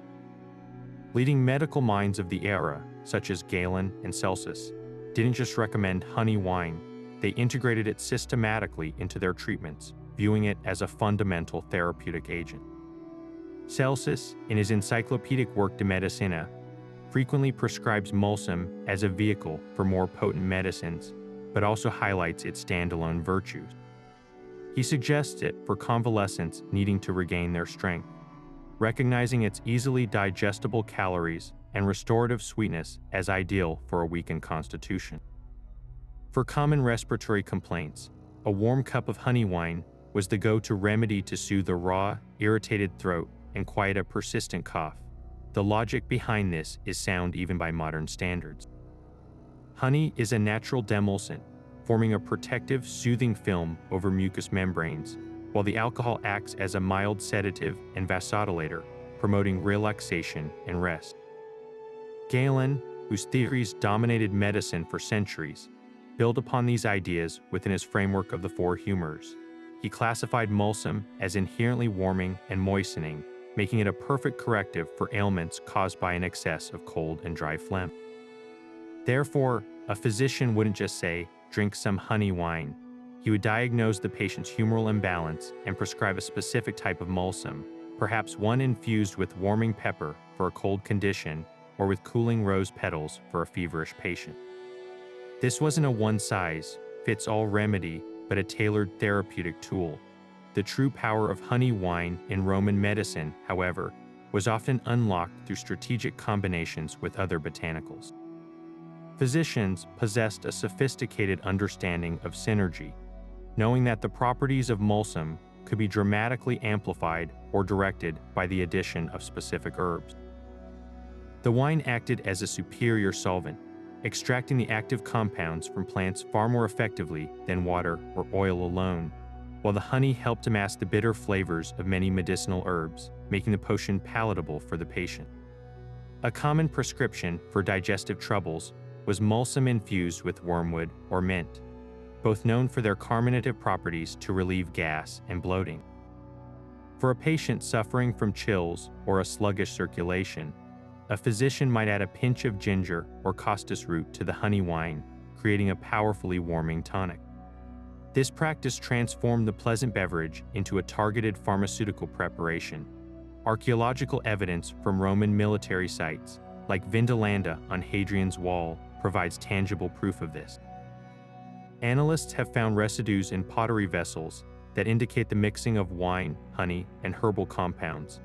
Leading medical minds of the era, such as Galen and Celsus, didn't just recommend honey wine, they integrated it systematically into their treatments, viewing it as a fundamental therapeutic agent. Celsus, in his encyclopedic work De Medicina, frequently prescribes Mulsum as a vehicle for more potent medicines, but also highlights its standalone virtues. He suggests it for convalescents needing to regain their strength, recognizing its easily digestible calories and restorative sweetness as ideal for a weakened constitution. For common respiratory complaints, a warm cup of honey wine was the go-to remedy to soothe a raw, irritated throat and quiet a persistent cough. The logic behind this is sound even by modern standards. Honey is a natural demulcent, forming a protective, soothing film over mucous membranes, while the alcohol acts as a mild sedative and vasodilator, promoting relaxation and rest. Galen, whose theories dominated medicine for centuries, built upon these ideas within his framework of the four humors. He classified Mulsum as inherently warming and moistening, making it a perfect corrective for ailments caused by an excess of cold and dry phlegm. Therefore, a physician wouldn't just say, "Drink some honey wine." He would diagnose the patient's humoral imbalance and prescribe a specific type of Mulsum, perhaps one infused with warming pepper for a cold condition or with cooling rose petals for a feverish patient. This wasn't a one-size-fits-all remedy, but a tailored therapeutic tool. The true power of honey wine in Roman medicine, however, was often unlocked through strategic combinations with other botanicals. Physicians possessed a sophisticated understanding of synergy, knowing that the properties of mulsum could be dramatically amplified or directed by the addition of specific herbs. The wine acted as a superior solvent, extracting the active compounds from plants far more effectively than water or oil alone, while the honey helped to mask the bitter flavors of many medicinal herbs, making the potion palatable for the patient. A common prescription for digestive troubles was mulsum infused with wormwood or mint, both known for their carminative properties to relieve gas and bloating. For a patient suffering from chills or a sluggish circulation, a physician might add a pinch of ginger or costus root to the honey wine, creating a powerfully warming tonic. This practice transformed the pleasant beverage into a targeted pharmaceutical preparation. Archaeological evidence from Roman military sites, like Vindolanda on Hadrian's Wall, provides tangible proof of this. Analysts have found residues in pottery vessels that indicate the mixing of wine, honey, and herbal compounds,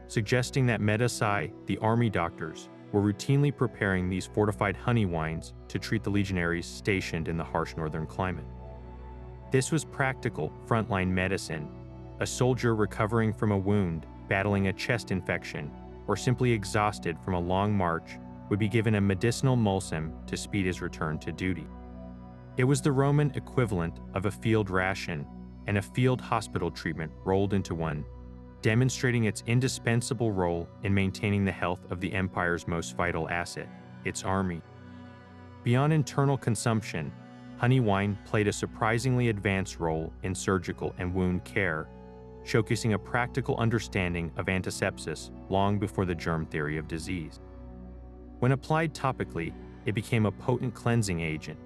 suggesting that Medici, the army doctors, were routinely preparing these fortified honey wines to treat the legionaries stationed in the harsh northern climate. This was practical frontline medicine. A soldier recovering from a wound, battling a chest infection, or simply exhausted from a long march would be given a medicinal mulsum to speed his return to duty. It was the Roman equivalent of a field ration and a field hospital treatment rolled into one, demonstrating its indispensable role in maintaining the health of the empire's most vital asset, its army. Beyond internal consumption, honey wine played a surprisingly advanced role in surgical and wound care, showcasing a practical understanding of antisepsis long before the germ theory of disease. When applied topically, it became a potent cleansing agent.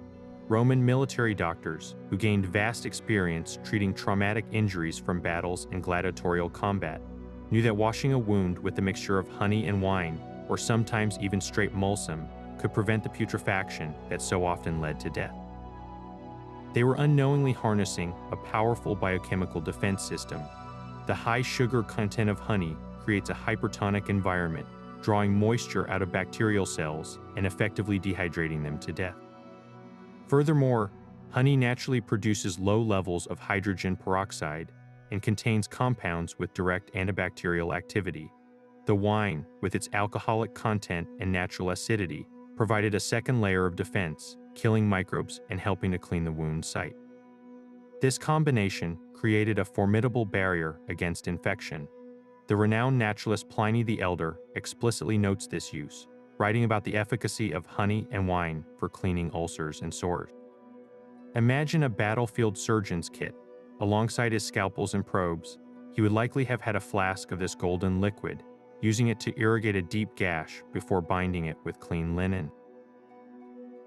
Roman military doctors, who gained vast experience treating traumatic injuries from battles and gladiatorial combat, knew that washing a wound with a mixture of honey and wine, or sometimes even straight mulsum, could prevent the putrefaction that so often led to death. They were unknowingly harnessing a powerful biochemical defense system. The high sugar content of honey creates a hypertonic environment, drawing moisture out of bacterial cells and effectively dehydrating them to death. Furthermore, honey naturally produces low levels of hydrogen peroxide and contains compounds with direct antibacterial activity. The wine, with its alcoholic content and natural acidity, provided a second layer of defense, killing microbes and helping to clean the wound site. This combination created a formidable barrier against infection. The renowned naturalist Pliny the Elder explicitly notes this use, writing about the efficacy of honey and wine for cleaning ulcers and sores. Imagine a battlefield surgeon's kit. Alongside his scalpels and probes, he would likely have had a flask of this golden liquid, using it to irrigate a deep gash before binding it with clean linen.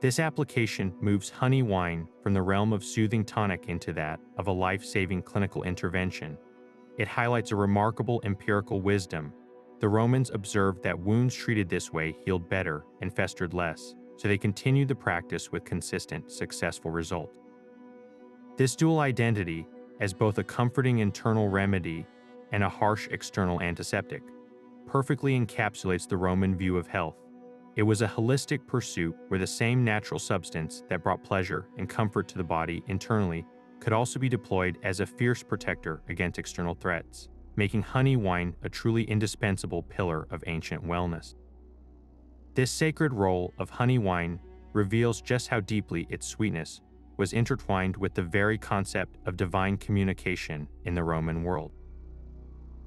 This application moves honey wine from the realm of soothing tonic into that of a life-saving clinical intervention. It highlights a remarkable empirical wisdom. The Romans observed that wounds treated this way healed better and festered less, so they continued the practice with consistent, successful results. This dual identity, as both a comforting internal remedy and a harsh external antiseptic, perfectly encapsulates the Roman view of health. It was a holistic pursuit where the same natural substance that brought pleasure and comfort to the body internally could also be deployed as a fierce protector against external threats, making honey wine a truly indispensable pillar of ancient wellness. This sacred role of honey wine reveals just how deeply its sweetness was intertwined with the very concept of divine communication in the Roman world.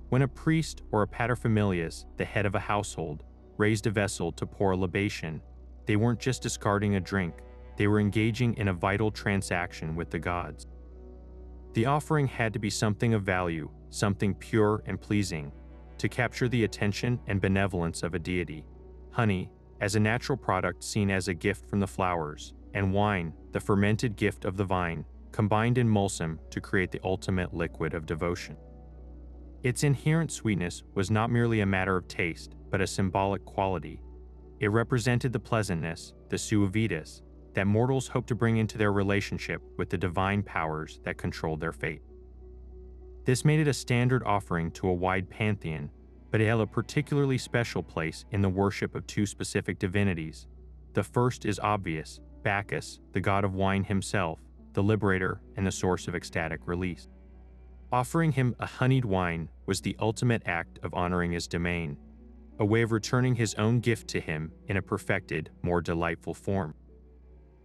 When a priest or a paterfamilias, the head of a household, raised a vessel to pour a libation, they weren't just discarding a drink, they were engaging in a vital transaction with the gods. The offering had to be something of value, something pure and pleasing, to capture the attention and benevolence of a deity. Honey, as a natural product seen as a gift from the flowers, and wine, the fermented gift of the vine, combined in mulsum to create the ultimate liquid of devotion. Its inherent sweetness was not merely a matter of taste, but a symbolic quality. It represented the pleasantness, the suavitas, that mortals hoped to bring into their relationship with the divine powers that controlled their fate. This made it a standard offering to a wide pantheon, but it held a particularly special place in the worship of two specific divinities. The first is obvious: Bacchus, the god of wine himself, the liberator and the source of ecstatic release. Offering him a honeyed wine was the ultimate act of honoring his domain, a way of returning his own gift to him in a perfected, more delightful form.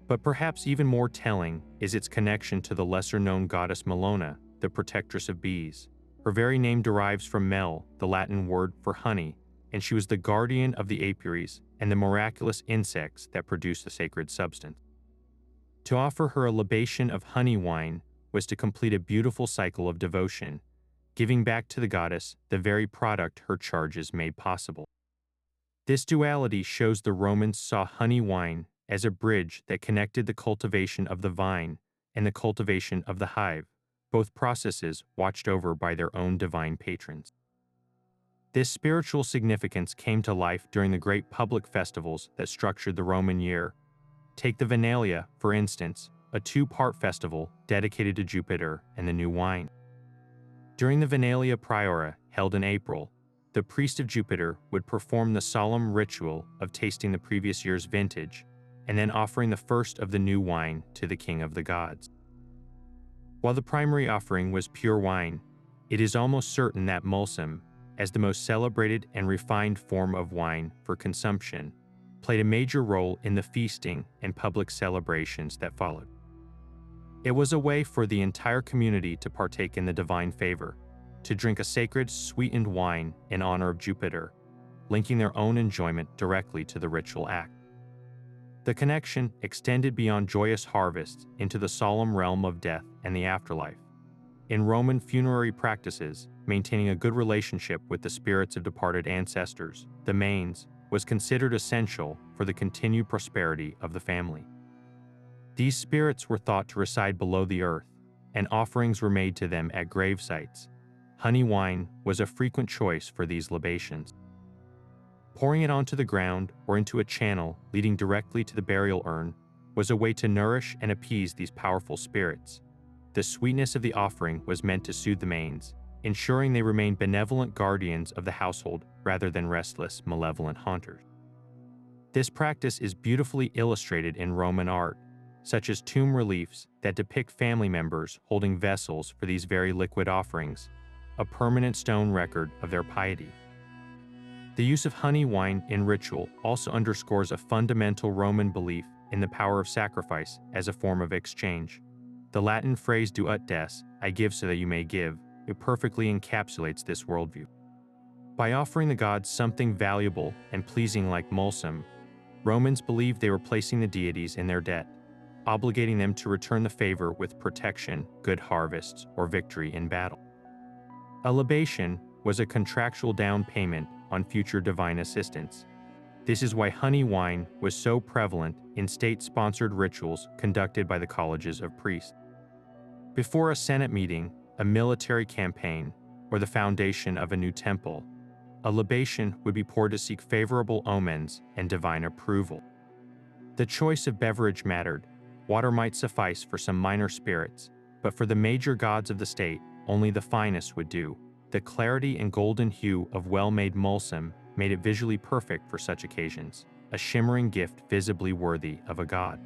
But perhaps even more telling is its connection to the lesser-known goddess Mellona, the protectress of bees. Her very name derives from mel, the Latin word for honey, and she was the guardian of the apiaries and the miraculous insects that produce the sacred substance. To offer her a libation of honey wine was to complete a beautiful cycle of devotion, giving back to the goddess the very product her charges made possible. This duality shows the Romans saw honey wine as a bridge that connected the cultivation of the vine and the cultivation of the hive, both processes watched over by their own divine patrons. This spiritual significance came to life during the great public festivals that structured the Roman year. Take the Vinalia, for instance, a two-part festival dedicated to Jupiter and the new wine. During the Vinalia Priora, held in April, the priest of Jupiter would perform the solemn ritual of tasting the previous year's vintage and then offering the first of the new wine to the king of the gods. While the primary offering was pure wine, it is almost certain that Mulsum, as the most celebrated and refined form of wine for consumption, played a major role in the feasting and public celebrations that followed. It was a way for the entire community to partake in the divine favor, to drink a sacred, sweetened wine in honor of Jupiter, linking their own enjoyment directly to the ritual act. The connection extended beyond joyous harvests into the solemn realm of death and the afterlife. In Roman funerary practices, maintaining a good relationship with the spirits of departed ancestors, the manes, was considered essential for the continued prosperity of the family. These spirits were thought to reside below the earth, and offerings were made to them at grave sites. Honey wine was a frequent choice for these libations. Pouring it onto the ground or into a channel leading directly to the burial urn was a way to nourish and appease these powerful spirits. The sweetness of the offering was meant to soothe the manes, ensuring they remained benevolent guardians of the household rather than restless, malevolent haunters. This practice is beautifully illustrated in Roman art, such as tomb reliefs that depict family members holding vessels for these very liquid offerings, a permanent stone record of their piety. The use of honey wine in ritual also underscores a fundamental Roman belief in the power of sacrifice as a form of exchange. The Latin phrase "do ut des," I give so that you may give, it perfectly encapsulates this worldview. By offering the gods something valuable and pleasing like Mulsum, Romans believed they were placing the deities in their debt, obligating them to return the favor with protection, good harvests, or victory in battle. A libation was a contractual down payment on future divine assistance. This is why honey wine was so prevalent in state-sponsored rituals conducted by the colleges of priests. Before a Senate meeting, a military campaign, or the foundation of a new temple, a libation would be poured to seek favorable omens and divine approval. The choice of beverage mattered. Water might suffice for some minor spirits, but for the major gods of the state, only the finest would do. The clarity and golden hue of well-made Mulsum made it visually perfect for such occasions, a shimmering gift visibly worthy of a god.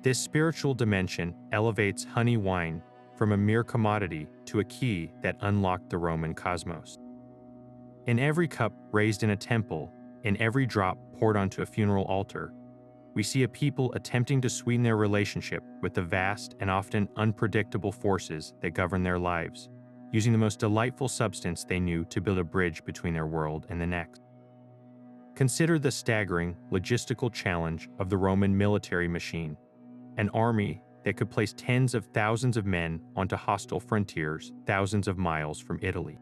This spiritual dimension elevates honey wine from a mere commodity to a key that unlocked the Roman cosmos. In every cup raised in a temple, in every drop poured onto a funeral altar, we see a people attempting to sweeten their relationship with the vast and often unpredictable forces that govern their lives, using the most delightful substance they knew to build a bridge between their world and the next. Consider the staggering logistical challenge of the Roman military machine, an army that could place tens of thousands of men onto hostile frontiers thousands of miles from Italy.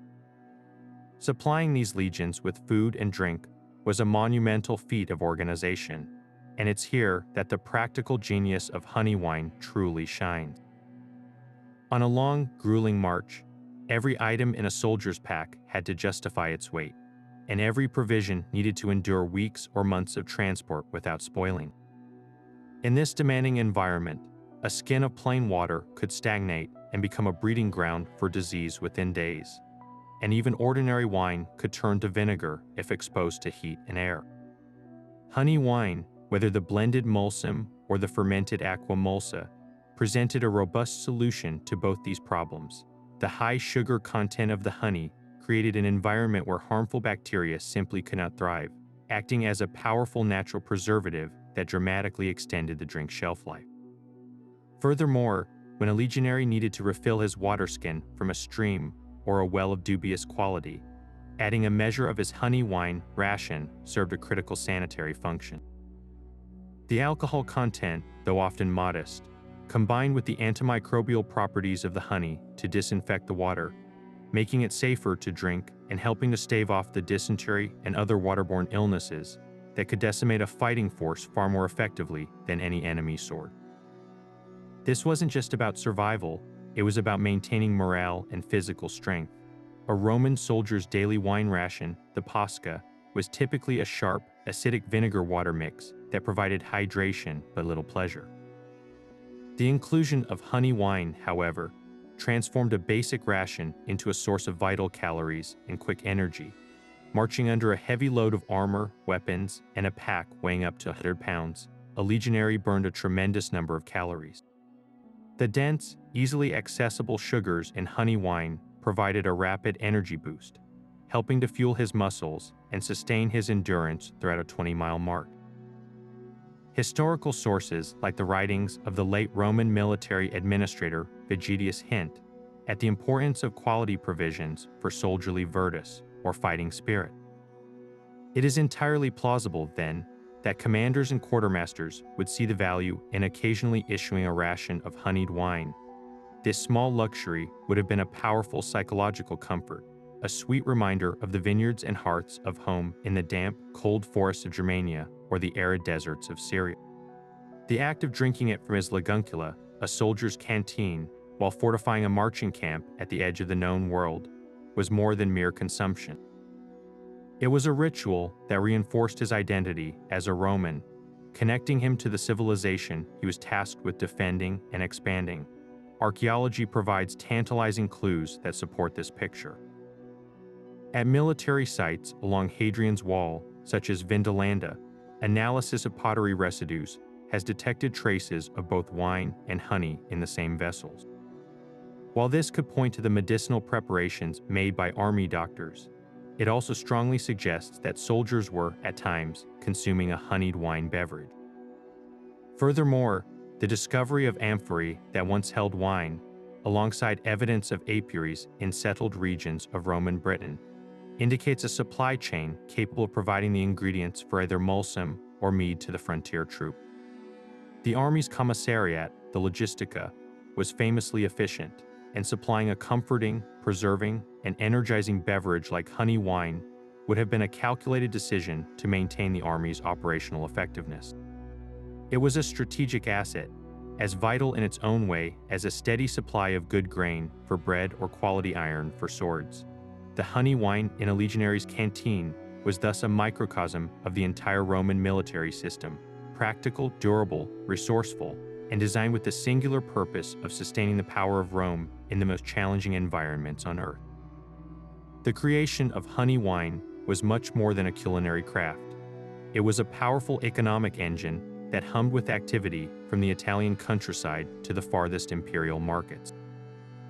Supplying these legions with food and drink was a monumental feat of organization, and it's here that the practical genius of honey wine truly shines. On a long, grueling march, every item in a soldier's pack had to justify its weight, and every provision needed to endure weeks or months of transport without spoiling. In this demanding environment, a skin of plain water could stagnate and become a breeding ground for disease within days, and even ordinary wine could turn to vinegar if exposed to heat and air. Honey wine, whether the blended Mulsum or the fermented aqua mulsa, presented a robust solution to both these problems. The high sugar content of the honey created an environment where harmful bacteria simply could not thrive, acting as a powerful natural preservative that dramatically extended the drink's shelf life. Furthermore, when a legionary needed to refill his water skin from a stream or a well of dubious quality, adding a measure of his honey wine ration served a critical sanitary function. The alcohol content, though often modest, combined with the antimicrobial properties of the honey to disinfect the water, making it safer to drink and helping to stave off the dysentery and other waterborne illnesses that could decimate a fighting force far more effectively than any enemy sword. This wasn't just about survival, it was about maintaining morale and physical strength. A Roman soldier's daily wine ration, the pasca, was typically a sharp, acidic vinegar water mix that provided hydration but little pleasure. The inclusion of honey wine, however, transformed a basic ration into a source of vital calories and quick energy. Marching under a heavy load of armor, weapons, and a pack weighing up to 100 pounds, a legionary burned a tremendous number of calories. The dense, easily accessible sugars in honey wine provided a rapid energy boost, helping to fuel his muscles and sustain his endurance throughout a 20-mile march. Historical sources, like the writings of the late Roman military administrator Vegetius, hint at the importance of quality provisions for soldierly virtus, or fighting spirit. It is entirely plausible, then, that commanders and quartermasters would see the value in occasionally issuing a ration of honeyed wine. This small luxury would have been a powerful psychological comfort, a sweet reminder of the vineyards and hearths of home in the damp, cold forests of Germania or the arid deserts of Syria. The act of drinking it from his laguncula, a soldier's canteen, while fortifying a marching camp at the edge of the known world, was more than mere consumption. It was a ritual that reinforced his identity as a Roman, connecting him to the civilization he was tasked with defending and expanding. Archaeology provides tantalizing clues that support this picture. At military sites along Hadrian's Wall, such as Vindolanda, analysis of pottery residues has detected traces of both wine and honey in the same vessels. While this could point to the medicinal preparations made by army doctors, it also strongly suggests that soldiers were, at times, consuming a honeyed wine beverage. Furthermore, the discovery of amphorae that once held wine, alongside evidence of apiaries in settled regions of Roman Britain, indicates a supply chain capable of providing the ingredients for either Mulsum or Mead to the frontier troop. The army's commissariat, the logistica, was famously efficient, and supplying a comforting, preserving, and energizing beverage like honey wine would have been a calculated decision to maintain the army's operational effectiveness. It was a strategic asset, as vital in its own way as a steady supply of good grain for bread or quality iron for swords. The honey wine in a legionary's canteen was thus a microcosm of the entire Roman military system, practical, durable, resourceful, and designed with the singular purpose of sustaining the power of Rome in the most challenging environments on earth. The creation of honey wine was much more than a culinary craft. It was a powerful economic engine that hummed with activity from the Italian countryside to the farthest imperial markets.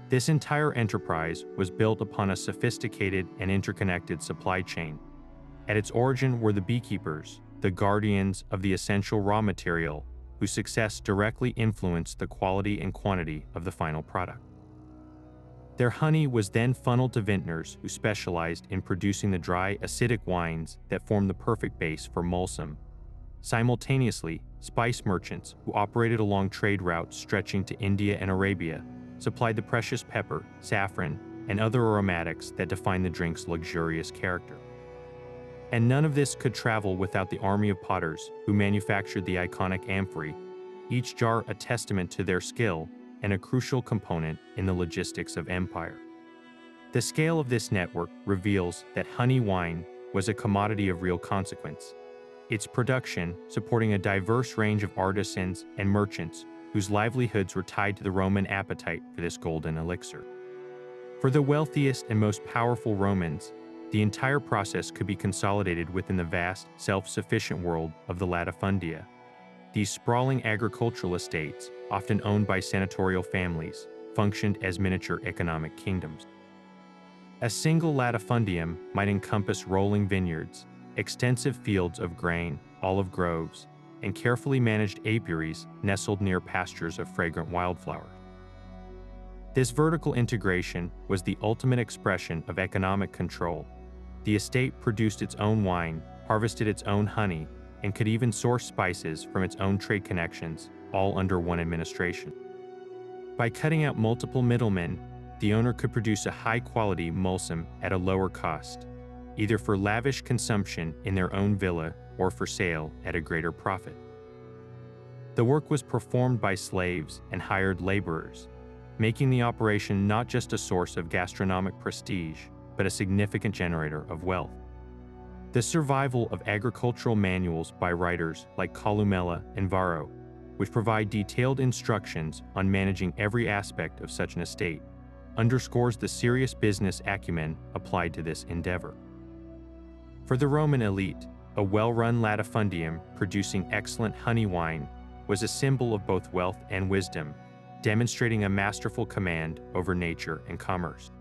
This entire enterprise was built upon a sophisticated and interconnected supply chain. At its origin were the beekeepers, the guardians of the essential raw material, whose success directly influenced the quality and quantity of the final product. Their honey was then funneled to vintners who specialized in producing the dry, acidic wines that formed the perfect base for Mulsum. Simultaneously, spice merchants who operated along trade routes stretching to India and Arabia supplied the precious pepper, saffron, and other aromatics that define the drink's luxurious character. And none of this could travel without the army of potters who manufactured the iconic amphorae, each jar a testament to their skill and a crucial component in the logistics of empire. The scale of this network reveals that honey wine was a commodity of real consequence. its production supporting a diverse range of artisans and merchants whose livelihoods were tied to the Roman appetite for this golden elixir. For the wealthiest and most powerful Romans, the entire process could be consolidated within the vast, self-sufficient world of the latifundia. These sprawling agricultural estates, often owned by senatorial families, functioned as miniature economic kingdoms. A single latifundium might encompass rolling vineyards, extensive fields of grain, olive groves, and carefully managed apiaries nestled near pastures of fragrant wildflowers. This vertical integration was the ultimate expression of economic control. The estate produced its own wine, harvested its own honey, and could even source spices from its own trade connections, all under one administration. By cutting out multiple middlemen, the owner could produce a high-quality mulsum at a lower cost, either for lavish consumption in their own villa or for sale at a greater profit. The work was performed by slaves and hired laborers, making the operation not just a source of gastronomic prestige, but a significant generator of wealth. The survival of agricultural manuals by writers like Columella and Varro, which provide detailed instructions on managing every aspect of such an estate, underscores the serious business acumen applied to this endeavor. For the Roman elite, a well-run latifundium producing excellent honey wine was a symbol of both wealth and wisdom, demonstrating a masterful command over nature and commerce.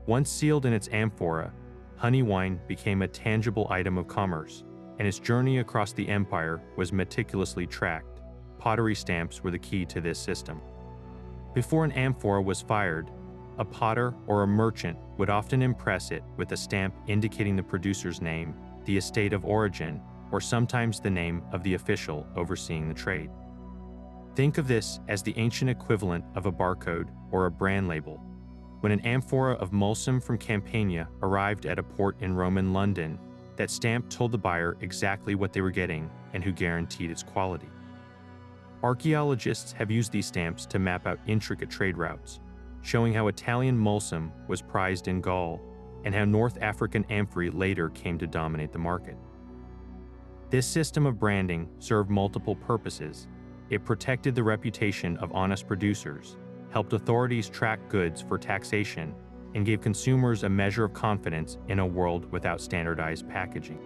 Once sealed in its amphora, honey wine became a tangible item of commerce, and its journey across the empire was meticulously tracked. Pottery stamps were the key to this system. Before an amphora was fired, a potter or a merchant would often impress it with a stamp indicating the producer's name, the estate of origin, or sometimes the name of the official overseeing the trade. Think of this as the ancient equivalent of a barcode or a brand label. When an amphora of Mulsum from Campania arrived at a port in Roman London, that stamp told the buyer exactly what they were getting and who guaranteed its quality. Archaeologists have used these stamps to map out intricate trade routes, showing how Italian Mulsum was prized in Gaul and how North African amphorae later came to dominate the market. This system of branding served multiple purposes. It protected the reputation of honest producers, helped authorities track goods for taxation, and gave consumers a measure of confidence in a world without standardized packaging.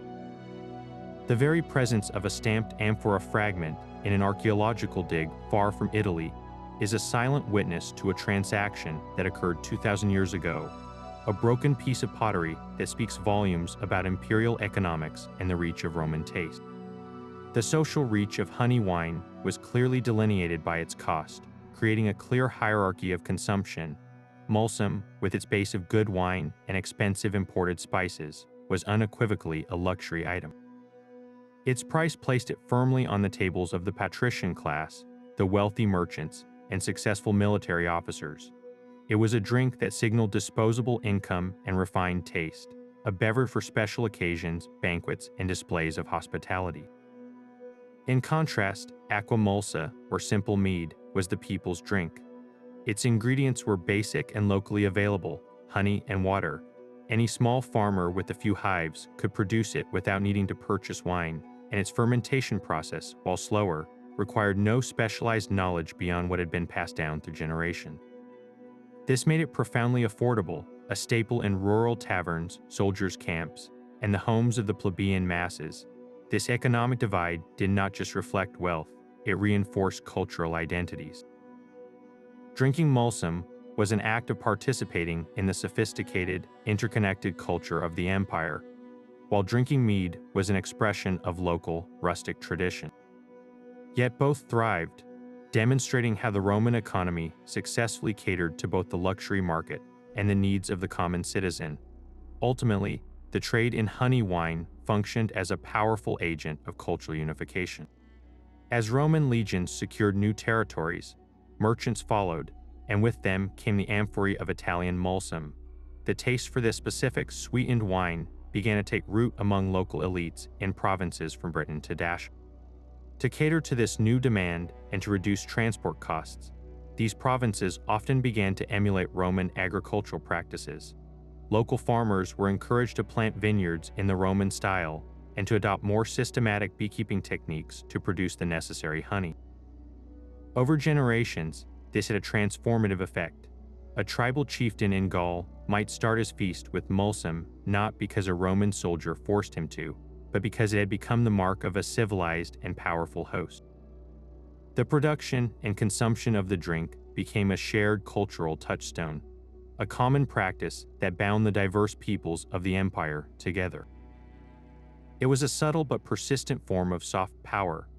The very presence of a stamped amphora fragment in an archaeological dig far from Italy is a silent witness to a transaction that occurred 2,000 years ago, a broken piece of pottery that speaks volumes about imperial economics and the reach of Roman taste. The social reach of honey wine was clearly delineated by its cost, creating a clear hierarchy of consumption. Mulsum, with its base of good wine and expensive imported spices, was unequivocally a luxury item. Its price placed it firmly on the tables of the patrician class, the wealthy merchants, and successful military officers. It was a drink that signaled disposable income and refined taste, a beverage for special occasions, banquets, and displays of hospitality. In contrast, aqua mulsa, or simple mead, was the people's drink. Its ingredients were basic and locally available: honey and water. Any small farmer with a few hives could produce it without needing to purchase wine, and its fermentation process, while slower, required no specialized knowledge beyond what had been passed down through generations. This made it profoundly affordable, a staple in rural taverns, soldiers' camps, and the homes of the plebeian masses. This economic divide did not just reflect wealth, it reinforced cultural identities. Drinking Mulsum was an act of participating in the sophisticated, interconnected culture of the empire, while drinking mead was an expression of local, rustic tradition. Yet both thrived, demonstrating how the Roman economy successfully catered to both the luxury market and the needs of the common citizen. Ultimately, the trade in honey wine functioned as a powerful agent of cultural unification. As Roman legions secured new territories, merchants followed, and with them came the amphorae of Italian Mulsum. The taste for this specific sweetened wine began to take root among local elites in provinces from Britain to Dacia. To cater to this new demand and to reduce transport costs, these provinces often began to emulate Roman agricultural practices. Local farmers were encouraged to plant vineyards in the Roman style, and to adopt more systematic beekeeping techniques to produce the necessary honey. Over generations, this had a transformative effect. A tribal chieftain in Gaul might start his feast with Mulsum not because a Roman soldier forced him to, but because it had become the mark of a civilized and powerful host. The production and consumption of the drink became a shared cultural touchstone, a common practice that bound the diverse peoples of the empire together. It was a subtle but persistent form of soft power.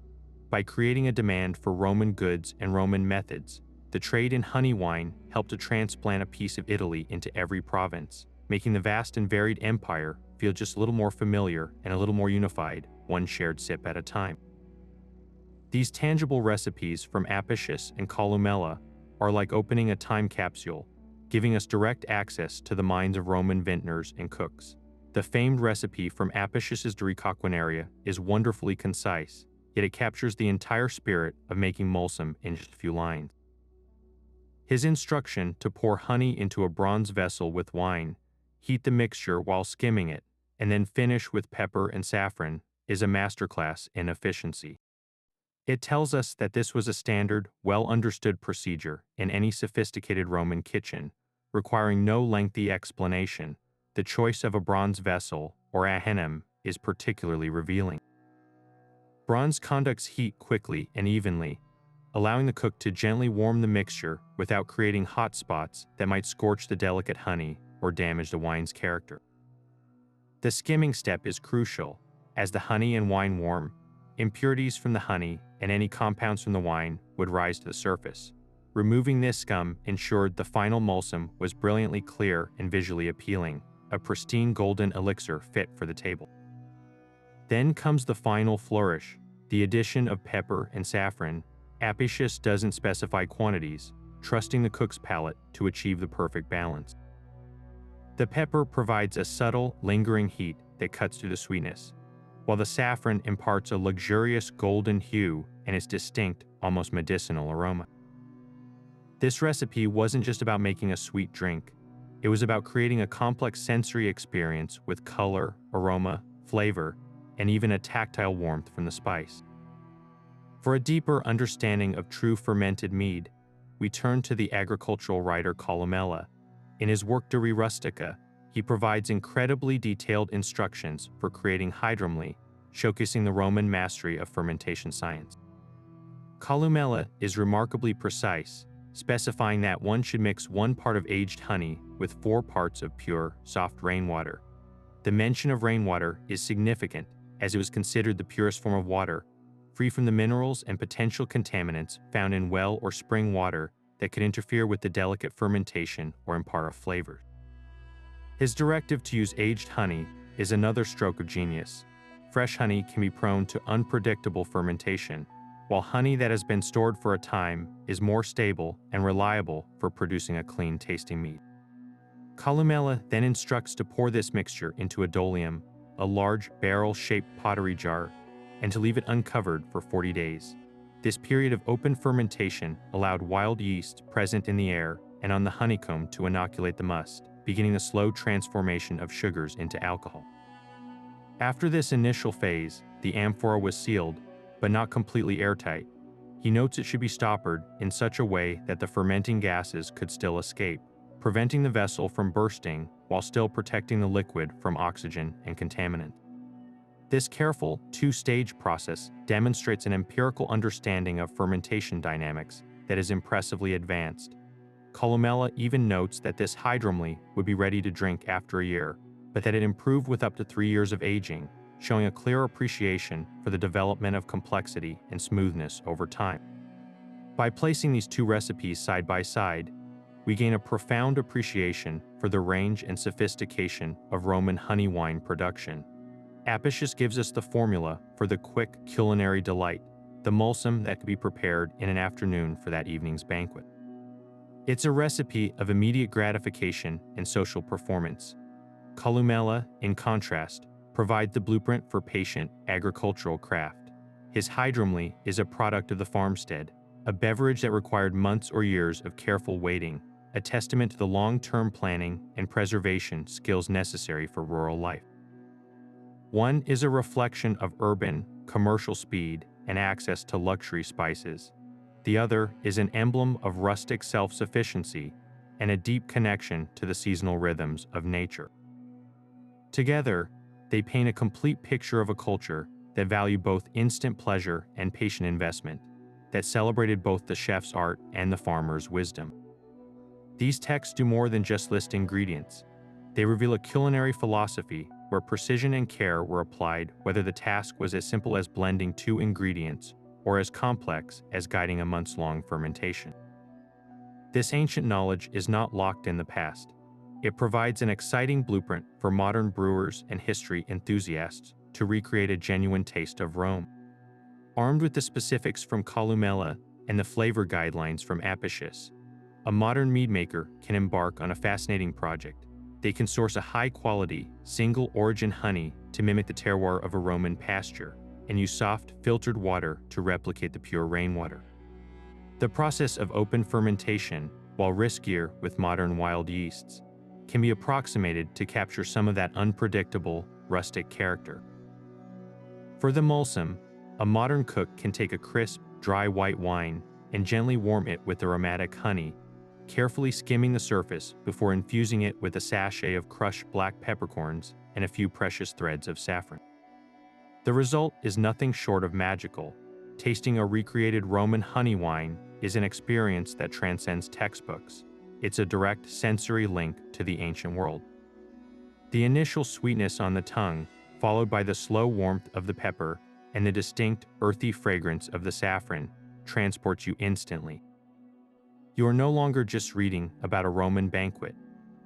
By creating a demand for Roman goods and Roman methods, the trade in honey wine helped to transplant a piece of Italy into every province, making the vast and varied empire feel just a little more familiar and a little more unified, one shared sip at a time. These tangible recipes from Apicius and Columella are like opening a time capsule, giving us direct access to the minds of Roman vintners and cooks. The famed recipe from Apicius's De Recoquinaria is wonderfully concise, yet it captures the entire spirit of making Mulsum in just a few lines. His instruction to pour honey into a bronze vessel with wine, heat the mixture while skimming it, and then finish with pepper and saffron is a masterclass in efficiency. It tells us that this was a standard, well-understood procedure in any sophisticated Roman kitchen, requiring no lengthy explanation. The choice of a bronze vessel, or ahenum, is particularly revealing. Bronze conducts heat quickly and evenly, allowing the cook to gently warm the mixture without creating hot spots that might scorch the delicate honey or damage the wine's character. The skimming step is crucial. As the honey and wine warm, impurities from the honey and any compounds from the wine would rise to the surface. Removing this scum ensured the final Mulsum was brilliantly clear and visually appealing, a pristine golden elixir fit for the table. Then comes the final flourish, the addition of pepper and saffron. Apicius doesn't specify quantities, trusting the cook's palate to achieve the perfect balance. The pepper provides a subtle, lingering heat that cuts through the sweetness, while the saffron imparts a luxurious golden hue and its distinct, almost medicinal aroma. This recipe wasn't just about making a sweet drink. It was about creating a complex sensory experience with color, aroma, flavor, and even a tactile warmth from the spice. For a deeper understanding of true fermented mead, we turn to the agricultural writer Columella. In his work De Re Rustica, he provides incredibly detailed instructions for creating hydromely, showcasing the Roman mastery of fermentation science. Columella is remarkably precise, specifying that one should mix 1 part of aged honey with 4 parts of pure, soft rainwater. The mention of rainwater is significant, as it was considered the purest form of water, free from the minerals and potential contaminants found in well or spring water that could interfere with the delicate fermentation or impart a flavor. His directive to use aged honey is another stroke of genius. Fresh honey can be prone to unpredictable fermentation, while honey that has been stored for a time is more stable and reliable for producing a clean-tasting mead. Columella then instructs to pour this mixture into a dolium, a large barrel-shaped pottery jar, and to leave it uncovered for 40 days. This period of open fermentation allowed wild yeast present in the air and on the honeycomb to inoculate the must, beginning the slow transformation of sugars into alcohol. After this initial phase, the amphora was sealed, but not completely airtight. He notes it should be stoppered in such a way that the fermenting gases could still escape, preventing the vessel from bursting while still protecting the liquid from oxygen and contaminant. This careful, 2-stage process demonstrates an empirical understanding of fermentation dynamics that is impressively advanced. Columella even notes that this hydromely would be ready to drink after a year, but that it improved with up to 3 years of aging, showing a clear appreciation for the development of complexity and smoothness over time. By placing these 2 recipes side by side, we gain a profound appreciation for the range and sophistication of Roman honey wine production. Apicius gives us the formula for the quick culinary delight, the Mulsum that could be prepared in an afternoon for that evening's banquet. It's a recipe of immediate gratification and social performance. Columella, in contrast, provides the blueprint for patient agricultural craft. His hydromely is a product of the farmstead, a beverage that required months or years of careful waiting, a testament to the long-term planning and preservation skills necessary for rural life. One is a reflection of urban, commercial speed and access to luxury spices. The other is an emblem of rustic self-sufficiency and a deep connection to the seasonal rhythms of nature. Together, they paint a complete picture of a culture that valued both instant pleasure and patient investment, that celebrated both the chef's art and the farmer's wisdom. These texts do more than just list ingredients. They reveal a culinary philosophy where precision and care were applied, whether the task was as simple as blending two ingredients or as complex as guiding a months-long fermentation. This ancient knowledge is not locked in the past. It provides an exciting blueprint for modern brewers and history enthusiasts to recreate a genuine taste of Rome. Armed with the specifics from Columella and the flavor guidelines from Apicius, a modern mead maker can embark on a fascinating project. They can source a high-quality, single-origin honey to mimic the terroir of a Roman pasture and use soft, filtered water to replicate the pure rainwater. The process of open fermentation, while riskier with modern wild yeasts, can be approximated to capture some of that unpredictable, rustic character. For the Mulsum, a modern cook can take a crisp, dry white wine and gently warm it with aromatic honey, carefully skimming the surface before infusing it with a sachet of crushed black peppercorns and a few precious threads of saffron. The result is nothing short of magical. Tasting a recreated Roman honey wine is an experience that transcends textbooks. It's a direct sensory link to the ancient world. The initial sweetness on the tongue, followed by the slow warmth of the pepper and the distinct earthy fragrance of the saffron, transports you instantly. You are no longer just reading about a Roman banquet.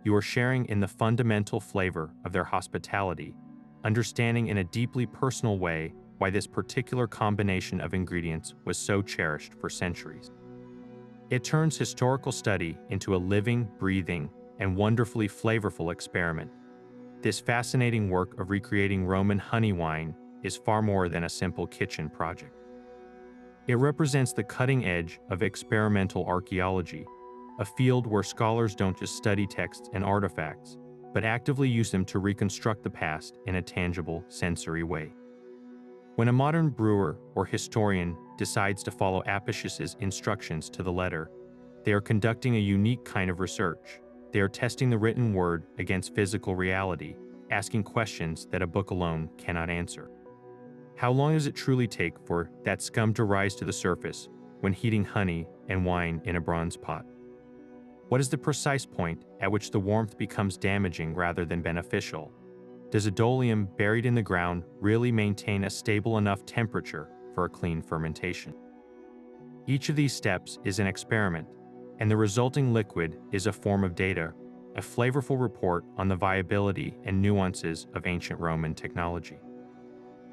You are sharing in the fundamental flavor of their hospitality, understanding in a deeply personal way why this particular combination of ingredients was so cherished for centuries. It turns historical study into a living, breathing, and wonderfully flavorful experiment. This fascinating work of recreating Roman honey wine is far more than a simple kitchen project. It represents the cutting edge of experimental archaeology, a field where scholars don't just study texts and artifacts, but actively use them to reconstruct the past in a tangible, sensory way. When a modern brewer or historian decides to follow Apicius's instructions to the letter, they are conducting a unique kind of research. They are testing the written word against physical reality, asking questions that a book alone cannot answer. How long does it truly take for that scum to rise to the surface when heating honey and wine in a bronze pot? What is the precise point at which the warmth becomes damaging rather than beneficial? Does addolium buried in the ground really maintain a stable enough temperature for a clean fermentation? Each of these steps is an experiment, and the resulting liquid is a form of data, a flavorful report on the viability and nuances of ancient Roman technology.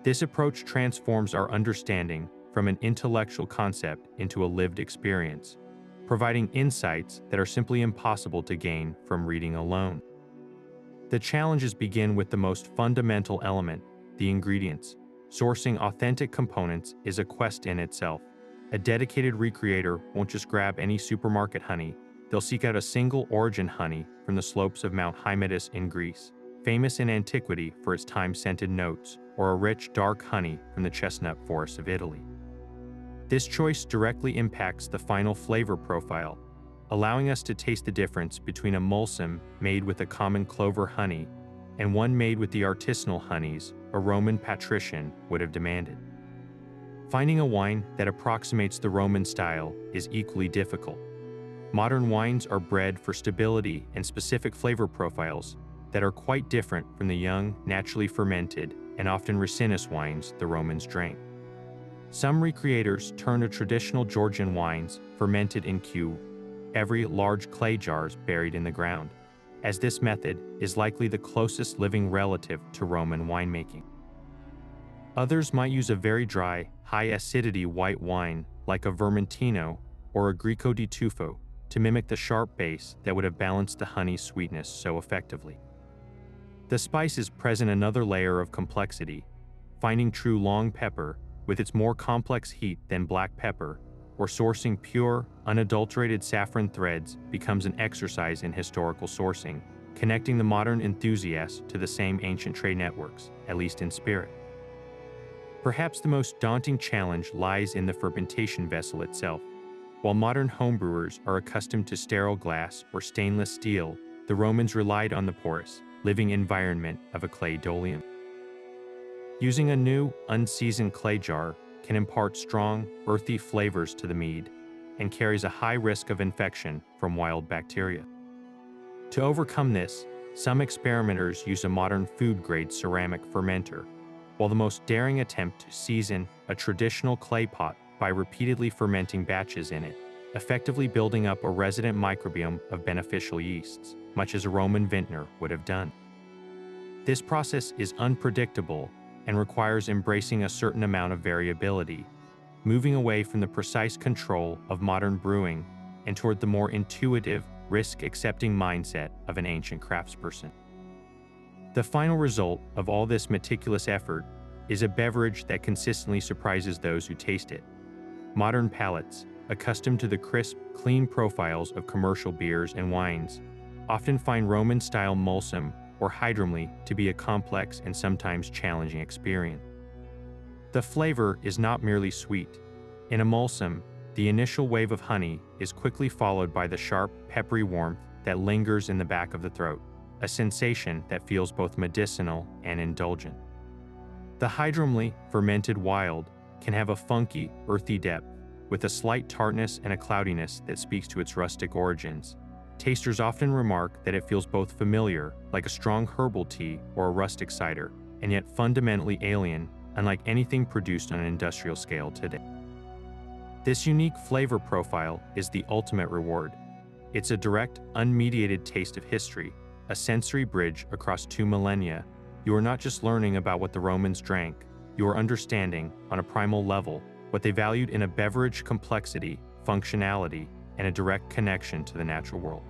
This approach transforms our understanding from an intellectual concept into a lived experience, providing insights that are simply impossible to gain from reading alone. The challenges begin with the most fundamental element, the ingredients. Sourcing authentic components is a quest in itself. A dedicated recreator won't just grab any supermarket honey. They'll seek out a single origin honey from the slopes of Mount Hymettus in Greece, famous in antiquity for its thyme-scented notes, or a rich, dark honey from the chestnut forests of Italy. This choice directly impacts the final flavor profile, allowing us to taste the difference between a Mulsum made with a common clover honey and one made with the artisanal honeys a Roman patrician would have demanded. Finding a wine that approximates the Roman style is equally difficult. Modern wines are bred for stability and specific flavor profiles that are quite different from the young, naturally fermented, and often resinous wines the Romans drank. Some recreators turn to traditional Georgian wines fermented in every large clay jars buried in the ground, as this method is likely the closest living relative to Roman winemaking. Others might use a very dry, high-acidity white wine like a Vermentino or a Greco di Tufo to mimic the sharp base that would have balanced the honey's sweetness so effectively. The spices present another layer of complexity. Finding true long pepper with its more complex heat than black pepper, or sourcing pure, unadulterated saffron threads becomes an exercise in historical sourcing, connecting the modern enthusiast to the same ancient trade networks, at least in spirit. Perhaps the most daunting challenge lies in the fermentation vessel itself. While modern homebrewers are accustomed to sterile glass or stainless steel, the Romans relied on the porous, living environment of a clay dolium. Using a new, unseasoned clay jar can impart strong, earthy flavors to the mead and carries a high risk of infection from wild bacteria. To overcome this, some experimenters use a modern food-grade ceramic fermenter, while the most daring attempt to season a traditional clay pot by repeatedly fermenting batches in it, effectively building up a resident microbiome of beneficial yeasts, much as a Roman vintner would have done. This process is unpredictable and requires embracing a certain amount of variability, moving away from the precise control of modern brewing and toward the more intuitive, risk-accepting mindset of an ancient craftsperson. The final result of all this meticulous effort is a beverage that consistently surprises those who taste it. Modern palates, accustomed to the crisp, clean profiles of commercial beers and wines, often find Roman-style Mulsum or Hydromly to be a complex and sometimes challenging experience. The flavor is not merely sweet. In a Mulsum, the initial wave of honey is quickly followed by the sharp, peppery warmth that lingers in the back of the throat, a sensation that feels both medicinal and indulgent. The Hydromly, fermented wild, can have a funky, earthy depth, with a slight tartness and a cloudiness that speaks to its rustic origins. Tasters often remark that it feels both familiar, like a strong herbal tea or a rustic cider, and yet fundamentally alien, unlike anything produced on an industrial scale today. This unique flavor profile is the ultimate reward. It's a direct, unmediated taste of history, a sensory bridge across 2 millennia. You are not just learning about what the Romans drank, you are understanding, on a primal level, what they valued in a beverage: complexity, functionality, and a direct connection to the natural world.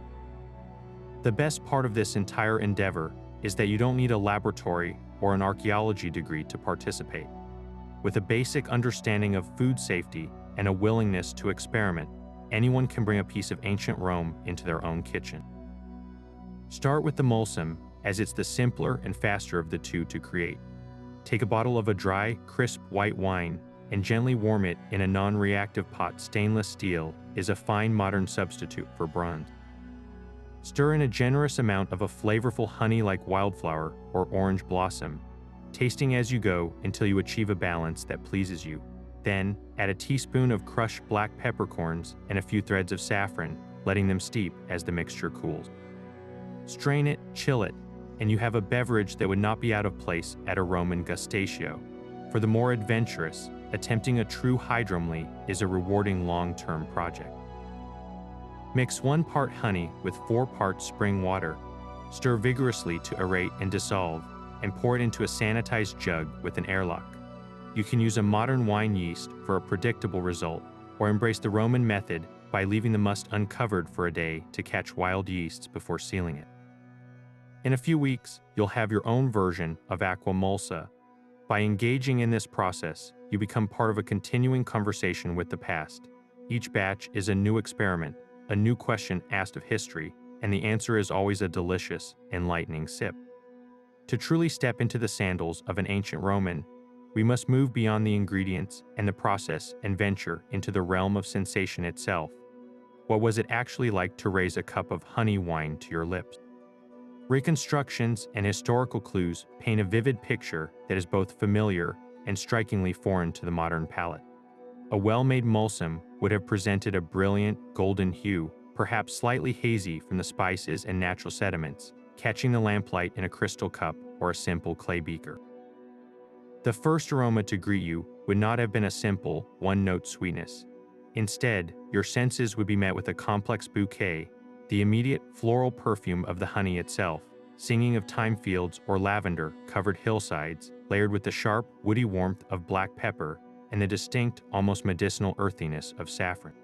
The best part of this entire endeavor is that you don't need a laboratory or an archaeology degree to participate. With a basic understanding of food safety and a willingness to experiment, anyone can bring a piece of ancient Rome into their own kitchen. Start with the Mulsum, as it's the simpler and faster of the two to create. Take a bottle of a dry, crisp white wine and gently warm it in a non-reactive pot. Stainless steel is a fine modern substitute for bronze. Stir in a generous amount of a flavorful honey-like wildflower or orange blossom, tasting as you go until you achieve a balance that pleases you. Then, add a teaspoon of crushed black peppercorns and a few threads of saffron, letting them steep as the mixture cools. Strain it, chill it, and you have a beverage that would not be out of place at a Roman gustatio. For the more adventurous, attempting a true Hydromly is a rewarding long-term project. Mix 1 part honey with 4 parts spring water. Stir vigorously to aerate and dissolve, and pour it into a sanitized jug with an airlock. You can use a modern wine yeast for a predictable result, or embrace the Roman method by leaving the must uncovered for a day to catch wild yeasts before sealing it. In a few weeks, you'll have your own version of Aqua Mulsa. By engaging in this process, you become part of a continuing conversation with the past. Each batch is a new experiment, a new question asked of history, and the answer is always a delicious, enlightening sip. To truly step into the sandals of an ancient Roman, we must move beyond the ingredients and the process and venture into the realm of sensation itself. What was it actually like to raise a cup of honey wine to your lips? Reconstructions and historical clues paint a vivid picture that is both familiar and strikingly foreign to the modern palate. A well-made Mulsum would have presented a brilliant golden hue, perhaps slightly hazy from the spices and natural sediments, catching the lamplight in a crystal cup or a simple clay beaker. The first aroma to greet you would not have been a simple, one-note sweetness. Instead, your senses would be met with a complex bouquet, the immediate floral perfume of the honey itself, singing of thyme fields or lavender-covered hillsides, layered with the sharp, woody warmth of black pepper and the distinct, almost medicinal earthiness of saffron.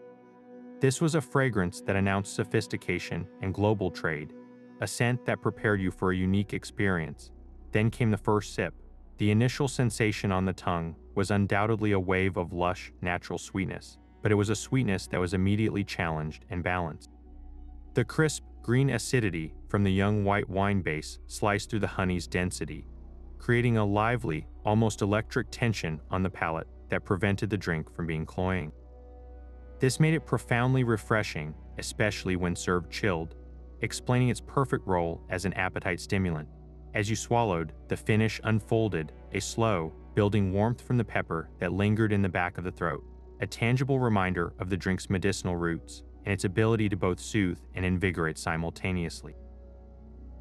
This was a fragrance that announced sophistication and global trade, a scent that prepared you for a unique experience. Then came the first sip. The initial sensation on the tongue was undoubtedly a wave of lush, natural sweetness, but it was a sweetness that was immediately challenged and balanced. The crisp, green acidity from the young white wine base sliced through the honey's density, creating a lively, almost electric tension on the palate that prevented the drink from being cloying. This made it profoundly refreshing, especially when served chilled, explaining its perfect role as an appetite stimulant. As you swallowed, the finish unfolded, a slow, building warmth from the pepper that lingered in the back of the throat, a tangible reminder of the drink's medicinal roots and its ability to both soothe and invigorate simultaneously.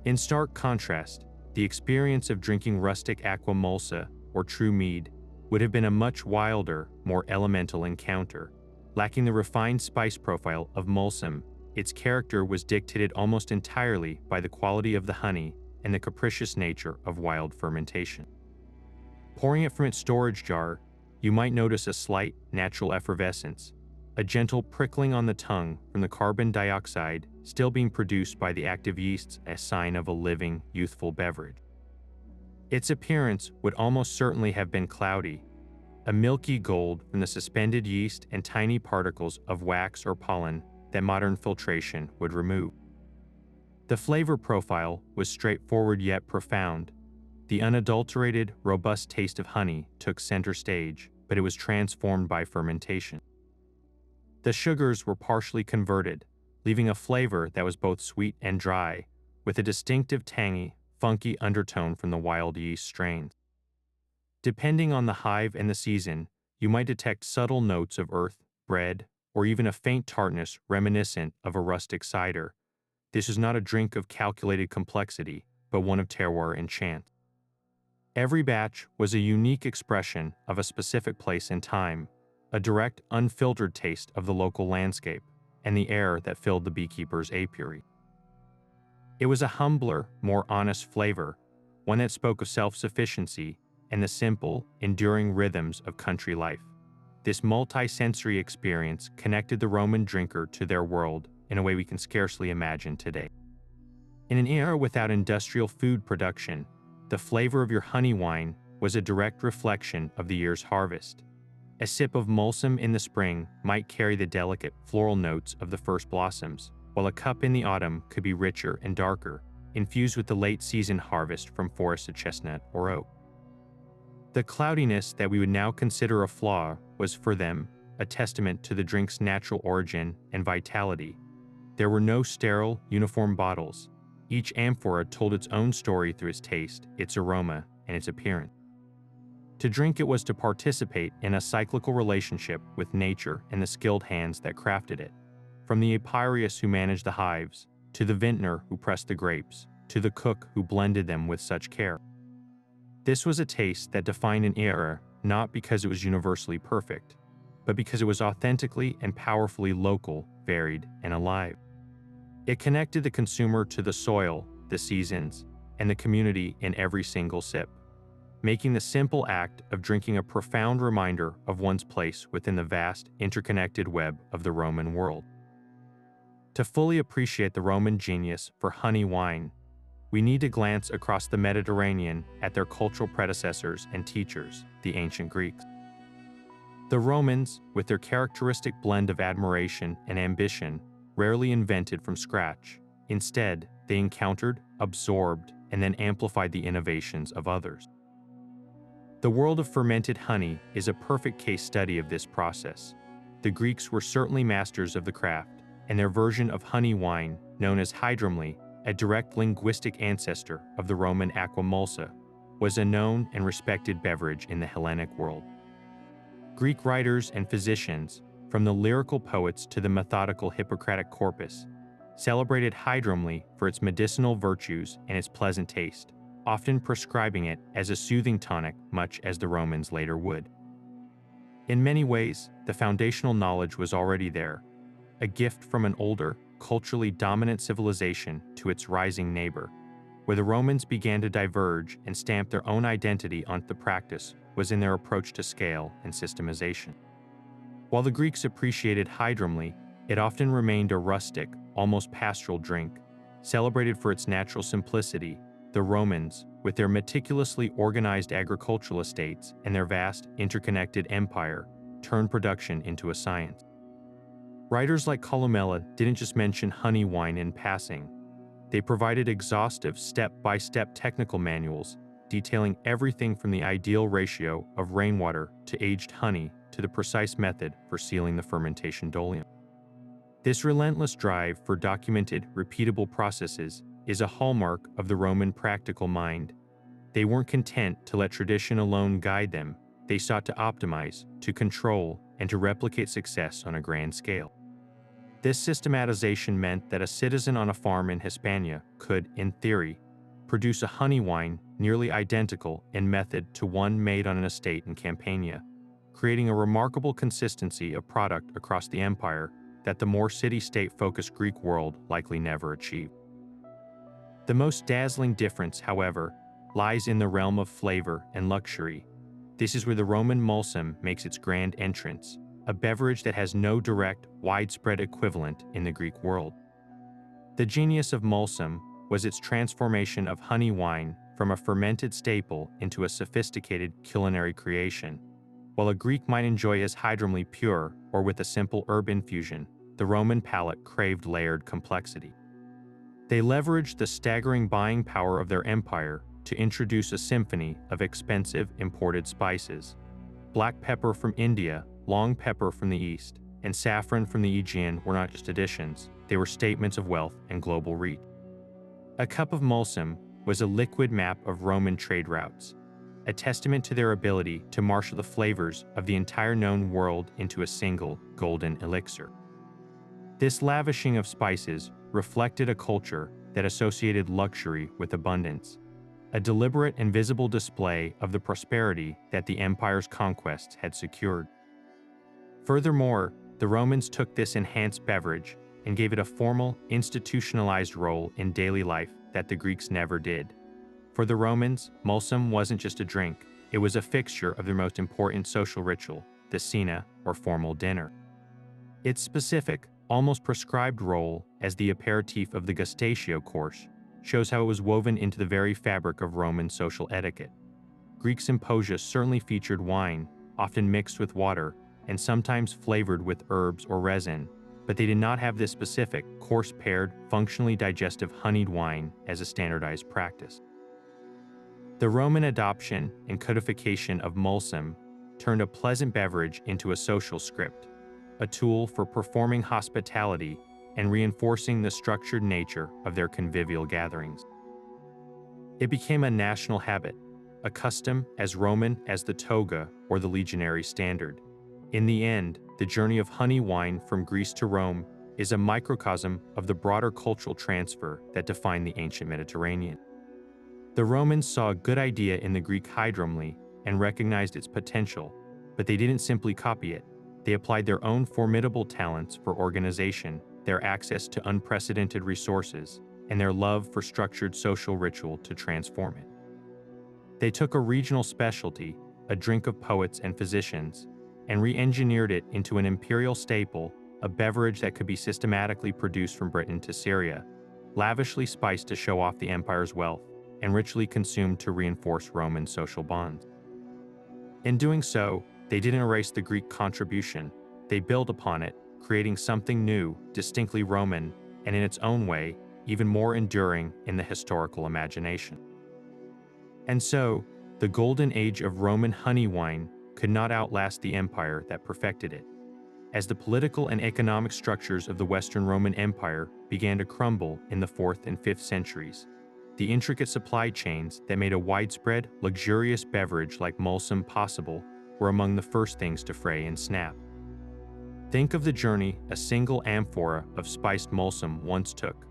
In stark contrast, the experience of drinking rustic aqua mulsa, or true mead, would have been a much wilder, more elemental encounter. Lacking the refined spice profile of Mulsum, its character was dictated almost entirely by the quality of the honey and the capricious nature of wild fermentation. Pouring it from its storage jar, you might notice a slight, natural effervescence, a gentle prickling on the tongue from the carbon dioxide still being produced by the active yeasts, a sign of a living, youthful beverage. Its appearance would almost certainly have been cloudy, a milky gold from the suspended yeast and tiny particles of wax or pollen that modern filtration would remove. The flavor profile was straightforward yet profound. The unadulterated, robust taste of honey took center stage, but it was transformed by fermentation. The sugars were partially converted, leaving a flavor that was both sweet and dry, with a distinctive tangy, funky undertone from the wild yeast strains. Depending on the hive and the season, you might detect subtle notes of earth, bread, or even a faint tartness reminiscent of a rustic cider. This is not a drink of calculated complexity, but one of terroir and chant. Every batch was a unique expression of a specific place and time, a direct, unfiltered taste of the local landscape and the air that filled the beekeeper's apiary. It was a humbler, more honest flavor, one that spoke of self-sufficiency and the simple, enduring rhythms of country life. This multi-sensory experience connected the Roman drinker to their world in a way we can scarcely imagine today. In an era without industrial food production, the flavor of your honey wine was a direct reflection of the year's harvest. A sip of Mulsum in the spring might carry the delicate floral notes of the first blossoms, while a cup in the autumn could be richer and darker, infused with the late-season harvest from forested chestnut or oak. The cloudiness that we would now consider a flaw was, for them, a testament to the drink's natural origin and vitality. There were no sterile, uniform bottles. Each amphora told its own story through its taste, its aroma, and its appearance. To drink it was to participate in a cyclical relationship with nature and the skilled hands that crafted it. From the Apicius who managed the hives, to the vintner who pressed the grapes, to the cook who blended them with such care. This was a taste that defined an era not because it was universally perfect, but because it was authentically and powerfully local, varied, and alive. It connected the consumer to the soil, the seasons, and the community in every single sip, making the simple act of drinking a profound reminder of one's place within the vast, interconnected web of the Roman world. To fully appreciate the Roman genius for honey wine, we need to glance across the Mediterranean at their cultural predecessors and teachers, the ancient Greeks. The Romans, with their characteristic blend of admiration and ambition, rarely invented from scratch. Instead, they encountered, absorbed, and then amplified the innovations of others. The world of fermented honey is a perfect case study of this process. The Greeks were certainly masters of the craft, and their version of honey wine, known as hydromly, a direct linguistic ancestor of the Roman aqua mulsa, was a known and respected beverage in the Hellenic world. Greek writers and physicians, from the lyrical poets to the methodical Hippocratic corpus, celebrated hydromly for its medicinal virtues and its pleasant taste, often prescribing it as a soothing tonic much as the Romans later would. In many ways, the foundational knowledge was already there, a gift from an older, culturally dominant civilization to its rising neighbor. Where the Romans began to diverge and stamp their own identity onto the practice was in their approach to scale and systemization. While the Greeks appreciated hydromly, it often remained a rustic, almost pastoral drink. Celebrated for its natural simplicity, the Romans, with their meticulously organized agricultural estates and their vast, interconnected empire, turned production into a science. Writers like Columella didn't just mention honey wine in passing. They provided exhaustive step-by-step technical manuals detailing everything from the ideal ratio of rainwater to aged honey to the precise method for sealing the fermentation dolium. This relentless drive for documented, repeatable processes is a hallmark of the Roman practical mind. They weren't content to let tradition alone guide them. They sought to optimize, to control, and to replicate success on a grand scale. This systematization meant that a citizen on a farm in Hispania could, in theory, produce a honey wine nearly identical in method to one made on an estate in Campania, creating a remarkable consistency of product across the empire that the more city-state-focused Greek world likely never achieved. The most dazzling difference, however, lies in the realm of flavor and luxury. This is where the Roman Mulsum makes its grand entrance, a beverage that has no direct, widespread equivalent in the Greek world. The genius of Mulsum was its transformation of honey wine from a fermented staple into a sophisticated culinary creation. While a Greek might enjoy his hydromely pure or with a simple herb infusion, the Roman palate craved layered complexity. They leveraged the staggering buying power of their empire to introduce a symphony of expensive imported spices. Black pepper from India, long pepper from the East, and saffron from the Aegean were not just additions, they were statements of wealth and global reach. A cup of Mulsum was a liquid map of Roman trade routes, a testament to their ability to marshal the flavors of the entire known world into a single golden elixir. This lavishing of spices reflected a culture that associated luxury with abundance, a deliberate and visible display of the prosperity that the empire's conquests had secured. Furthermore, the Romans took this enhanced beverage and gave it a formal, institutionalized role in daily life that the Greeks never did. For the Romans, Mulsum wasn't just a drink, it was a fixture of their most important social ritual, the cena, or formal dinner. Its specific, almost prescribed role as the aperitif of the gustatio course shows how it was woven into the very fabric of Roman social etiquette. Greek symposia certainly featured wine, often mixed with water, and sometimes flavored with herbs or resin, but they did not have this specific, coarse-paired, functionally digestive honeyed wine as a standardized practice. The Roman adoption and codification of Mulsum turned a pleasant beverage into a social script, a tool for performing hospitality and reinforcing the structured nature of their convivial gatherings. It became a national habit, a custom as Roman as the toga or the Legionary standard. In the end, the journey of honey wine from Greece to Rome is a microcosm of the broader cultural transfer that defined the ancient Mediterranean. The Romans saw a good idea in the Greek hydromely and recognized its potential, but they didn't simply copy it. They applied their own formidable talents for organization, their access to unprecedented resources, and their love for structured social ritual to transform it. They took a regional specialty, a drink of poets and physicians, and re-engineered it into an imperial staple, a beverage that could be systematically produced from Britain to Syria, lavishly spiced to show off the empire's wealth, and richly consumed to reinforce Roman social bonds. In doing so, they didn't erase the Greek contribution, they built upon it, creating something new, distinctly Roman, and in its own way, even more enduring in the historical imagination. And so, the golden age of Roman honey wine could not outlast the empire that perfected it. As the political and economic structures of the Western Roman Empire began to crumble in the 4th and 5th centuries, the intricate supply chains that made a widespread, luxurious beverage like Mulsum possible were among the first things to fray and snap. Think of the journey a single amphora of spiced Mulsum once took.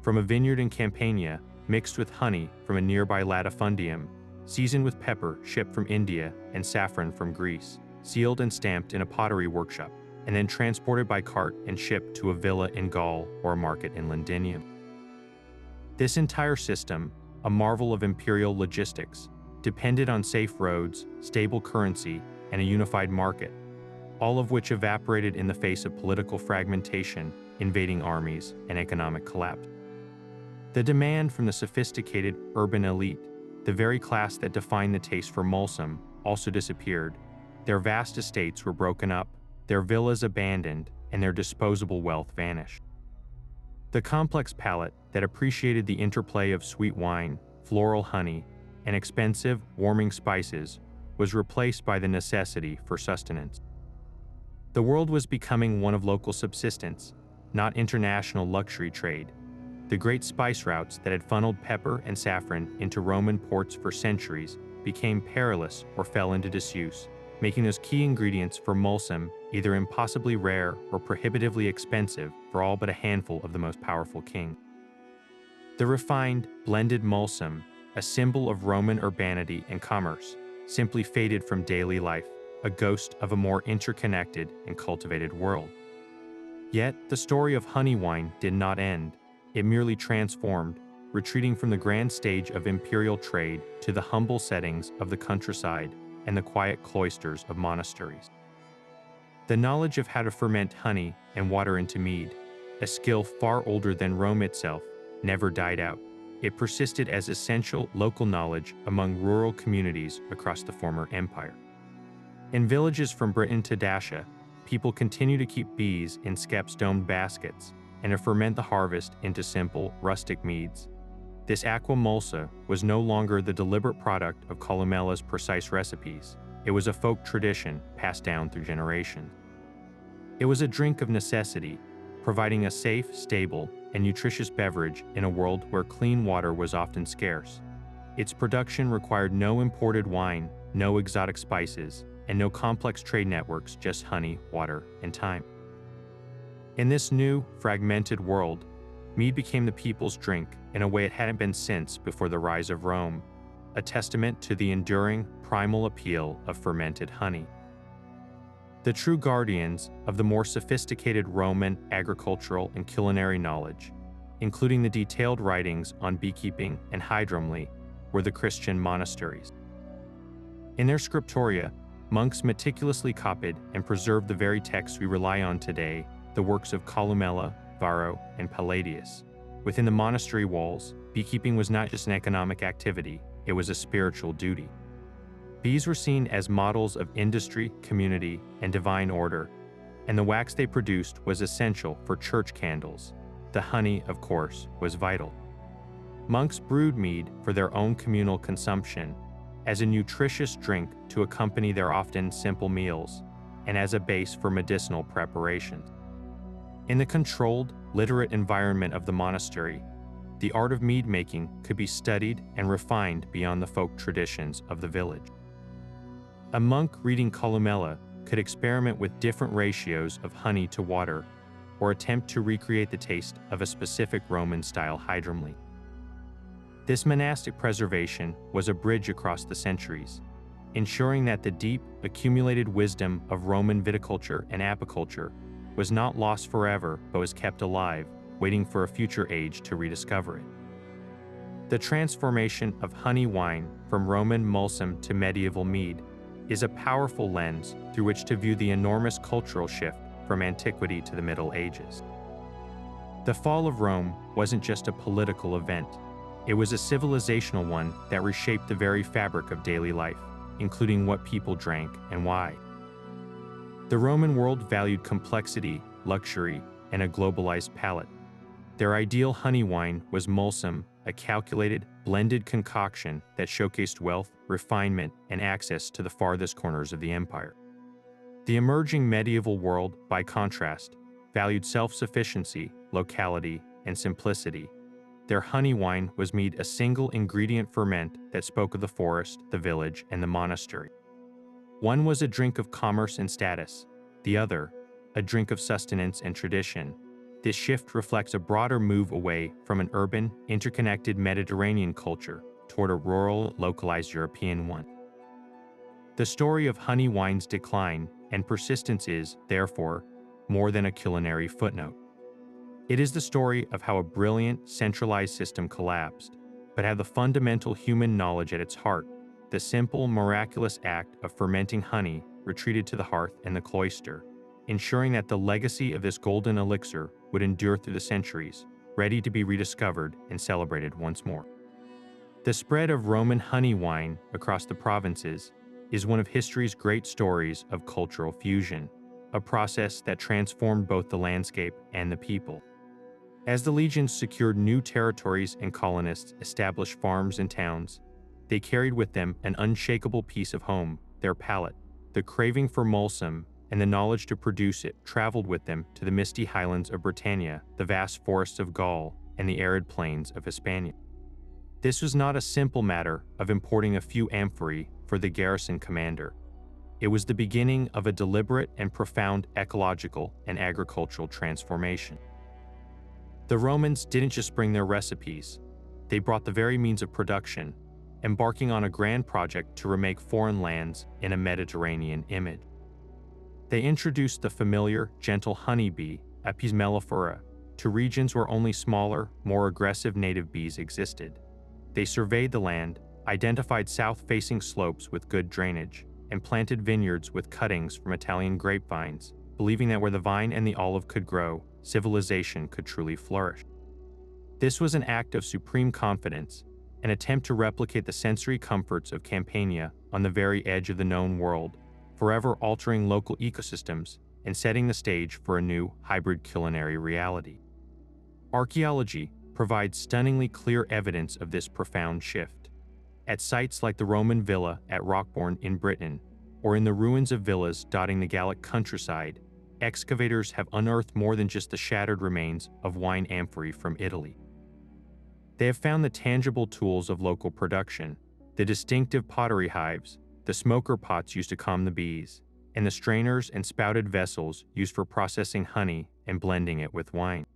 From a vineyard in Campania, mixed with honey from a nearby latifundium, seasoned with pepper shipped from India and saffron from Greece, sealed and stamped in a pottery workshop, and then transported by cart and shipped to a villa in Gaul or a market in Londinium. This entire system, a marvel of imperial logistics, depended on safe roads, stable currency, and a unified market, all of which evaporated in the face of political fragmentation, invading armies, and economic collapse. The demand from the sophisticated urban elite, the very class that defined the taste for Mulsum, also disappeared. Their vast estates were broken up, their villas abandoned, and their disposable wealth vanished. The complex palate that appreciated the interplay of sweet wine, floral honey, and expensive, warming spices was replaced by the necessity for sustenance. The world was becoming one of local subsistence, not international luxury trade. The great spice routes that had funneled pepper and saffron into Roman ports for centuries became perilous or fell into disuse, making those key ingredients for Mulsum either impossibly rare or prohibitively expensive for all but a handful of the most powerful kings. The refined, blended Mulsum, a symbol of Roman urbanity and commerce, simply faded from daily life, a ghost of a more interconnected and cultivated world. Yet, the story of honey wine did not end. It merely transformed, retreating from the grand stage of imperial trade to the humble settings of the countryside and the quiet cloisters of monasteries. The knowledge of how to ferment honey and water into mead, a skill far older than Rome itself, never died out. It persisted as essential local knowledge among rural communities across the former empire. In villages from Britain to Dacia, people continue to keep bees in skeps domed baskets and to ferment the harvest into simple, rustic meads. This aqua mulsa was no longer the deliberate product of Columella's precise recipes. It was a folk tradition passed down through generations. It was a drink of necessity, providing a safe, stable, and nutritious beverage in a world where clean water was often scarce. Its production required no imported wine, no exotic spices, and no complex trade networks, just honey, water, and time. In this new, fragmented world, mead became the people's drink in a way it hadn't been since before the rise of Rome, a testament to the enduring, primal appeal of fermented honey. The true guardians of the more sophisticated Roman agricultural and culinary knowledge, including the detailed writings on beekeeping and hydromely, were the Christian monasteries. In their scriptoria, monks meticulously copied and preserved the very texts we rely on today, the works of Columella, Varro, and Palladius. Within the monastery walls, beekeeping was not just an economic activity, it was a spiritual duty. Bees were seen as models of industry, community, and divine order, and the wax they produced was essential for church candles. The honey, of course, was vital. Monks brewed mead for their own communal consumption, as a nutritious drink to accompany their often simple meals, and as a base for medicinal preparations. In the controlled, literate environment of the monastery, the art of mead making could be studied and refined beyond the folk traditions of the village. A monk reading Columella could experiment with different ratios of honey to water, or attempt to recreate the taste of a specific Roman-style hydromely. This monastic preservation was a bridge across the centuries, ensuring that the deep, accumulated wisdom of Roman viticulture and apiculture was not lost forever but was kept alive, waiting for a future age to rediscover it. The transformation of honey wine from Roman Mulsum to medieval mead is a powerful lens through which to view the enormous cultural shift from antiquity to the Middle Ages. The fall of Rome wasn't just a political event, it was a civilizational one that reshaped the very fabric of daily life, including what people drank and why. The Roman world valued complexity, luxury, and a globalized palate. Their ideal honey wine was Mulsum, a calculated, blended concoction that showcased wealth, refinement, and access to the farthest corners of the empire. The emerging medieval world, by contrast, valued self-sufficiency, locality, and simplicity. Their honey wine was made a single ingredient ferment that spoke of the forest, the village, and the monastery. One was a drink of commerce and status, the other, a drink of sustenance and tradition. This shift reflects a broader move away from an urban, interconnected Mediterranean culture toward a rural, localized European one. The story of honey wine's decline and persistence is, therefore, more than a culinary footnote. It is the story of how a brilliant, centralized system collapsed, but how the fundamental human knowledge at its heart, the simple, miraculous act of fermenting honey, retreated to the hearth and the cloister, ensuring that the legacy of this golden elixir would endure through the centuries, ready to be rediscovered and celebrated once more. The spread of Roman honey wine across the provinces is one of history's great stories of cultural fusion, a process that transformed both the landscape and the people. As the legions secured new territories and colonists established farms and towns, they carried with them an unshakable piece of home, their palate. The craving for Mulsum and the knowledge to produce it traveled with them to the misty highlands of Britannia, the vast forests of Gaul, and the arid plains of Hispania. This was not a simple matter of importing a few amphorae for the garrison commander. It was the beginning of a deliberate and profound ecological and agricultural transformation. The Romans didn't just bring their recipes, they brought the very means of production, embarking on a grand project to remake foreign lands in a Mediterranean image. They introduced the familiar, gentle honeybee, Apis mellifera, to regions where only smaller, more aggressive native bees existed. They surveyed the land, identified south-facing slopes with good drainage, and planted vineyards with cuttings from Italian grapevines, believing that where the vine and the olive could grow, civilization could truly flourish. This was an act of supreme confidence, an attempt to replicate the sensory comforts of Campania on the very edge of the known world, forever altering local ecosystems and setting the stage for a new hybrid culinary reality. Archaeology provides stunningly clear evidence of this profound shift. At sites like the Roman villa at Rockbourne in Britain, or in the ruins of villas dotting the Gallic countryside, excavators have unearthed more than just the shattered remains of wine amphorae from Italy. They have found the tangible tools of local production, the distinctive pottery hives, the smoker pots used to calm the bees, and the strainers and spouted vessels used for processing honey and blending it with wine.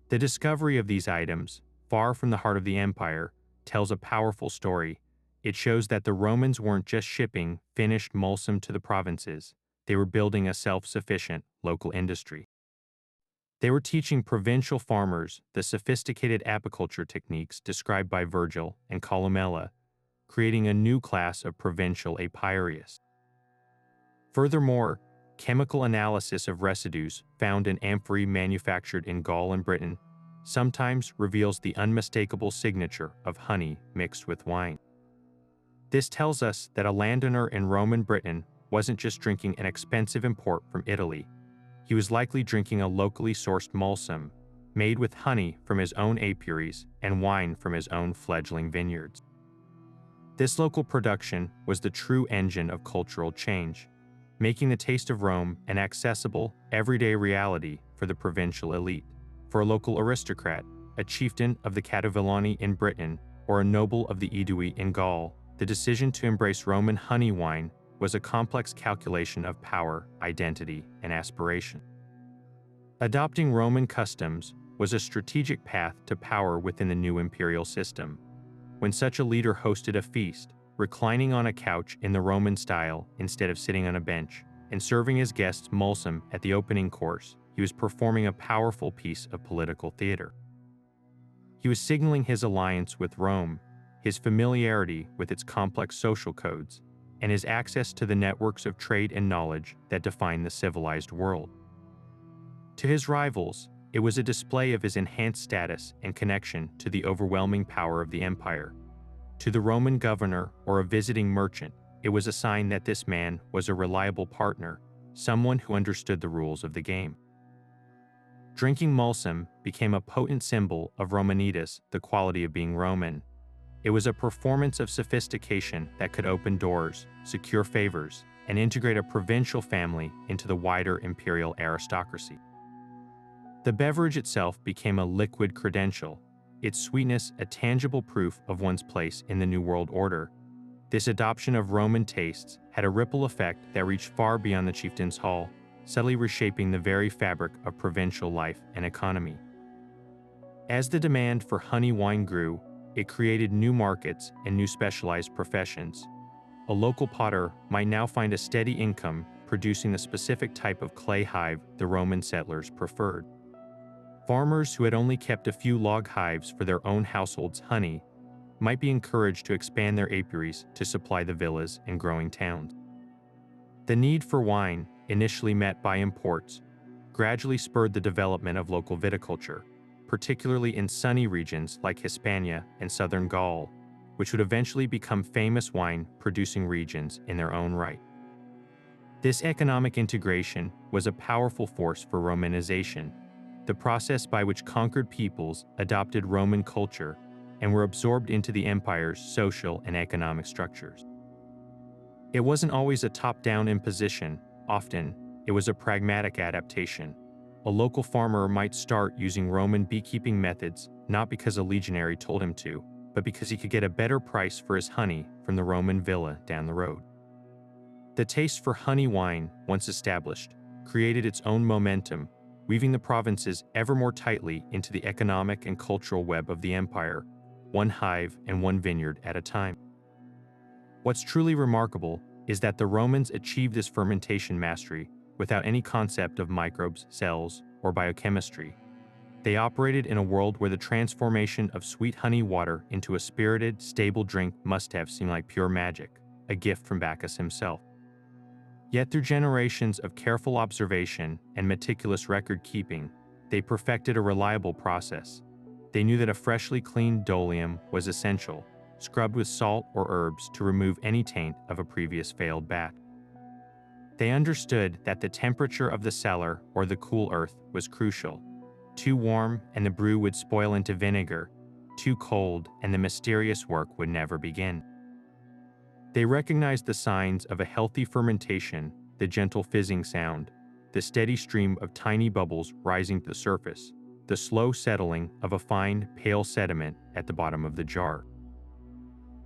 The discovery of these items, far from the heart of the empire, tells a powerful story. It shows that the Romans weren't just shipping finished Mulsum to the provinces, they were building a self-sufficient local industry. They were teaching provincial farmers the sophisticated apiculture techniques described by Virgil and Columella, creating a new class of provincial apiarists. Furthermore, chemical analysis of residues found in amphorae manufactured in Gaul and Britain sometimes reveals the unmistakable signature of honey mixed with wine. This tells us that a landowner in Roman Britain wasn't just drinking an expensive import from Italy. He was likely drinking a locally sourced Mulsum, made with honey from his own apiaries and wine from his own fledgling vineyards. This local production was the true engine of cultural change, making the taste of Rome an accessible, everyday reality for the provincial elite. For a local aristocrat, a chieftain of the Cativillani in Britain, or a noble of the Aedui in Gaul, the decision to embrace Roman honey wine was a complex calculation of power, identity, and aspiration. Adopting Roman customs was a strategic path to power within the new imperial system. When such a leader hosted a feast, reclining on a couch in the Roman style instead of sitting on a bench, and serving his guests Mulsum at the opening course, he was performing a powerful piece of political theater. He was signaling his alliance with Rome, his familiarity with its complex social codes, and his access to the networks of trade and knowledge that define the civilized world. To his rivals, it was a display of his enhanced status and connection to the overwhelming power of the empire. To the Roman governor or a visiting merchant, it was a sign that this man was a reliable partner, someone who understood the rules of the game. Drinking Mulsum became a potent symbol of Romanitas, the quality of being Roman. It was a performance of sophistication that could open doors, secure favors, and integrate a provincial family into the wider imperial aristocracy. The beverage itself became a liquid credential, its sweetness a tangible proof of one's place in the New World Order. This adoption of Roman tastes had a ripple effect that reached far beyond the chieftain's hall, subtly reshaping the very fabric of provincial life and economy. As the demand for honey wine grew, it created new markets and new specialized professions. A local potter might now find a steady income producing the specific type of clay hive the Roman settlers preferred. Farmers who had only kept a few log hives for their own household's honey might be encouraged to expand their apiaries to supply the villas and growing towns. The need for wine, initially met by imports, gradually spurred the development of local viticulture, particularly in sunny regions like Hispania and southern Gaul, which would eventually become famous wine-producing regions in their own right. This economic integration was a powerful force for Romanization. the process by which conquered peoples adopted Roman culture and were absorbed into the empire's social and economic structures. It wasn't always a top-down imposition. Often, it was a pragmatic adaptation. A local farmer might start using Roman beekeeping methods not because a legionary told him to, but because he could get a better price for his honey from the Roman villa down the road. The taste for honey wine, once established, created its own momentum, weaving the provinces ever more tightly into the economic and cultural web of the empire, one hive and one vineyard at a time. What's truly remarkable is that the Romans achieved this fermentation mastery without any concept of microbes, cells, or biochemistry. They operated in a world where the transformation of sweet honey water into a spirited, stable drink must have seemed like pure magic, a gift from Bacchus himself. Yet through generations of careful observation and meticulous record-keeping, they perfected a reliable process. They knew that a freshly cleaned dolium was essential, scrubbed with salt or herbs to remove any taint of a previous failed batch. They understood that the temperature of the cellar or the cool earth was crucial. Too warm and the brew would spoil into vinegar, too cold and the mysterious work would never begin. They recognized the signs of a healthy fermentation, the gentle fizzing sound, the steady stream of tiny bubbles rising to the surface, the slow settling of a fine, pale sediment at the bottom of the jar.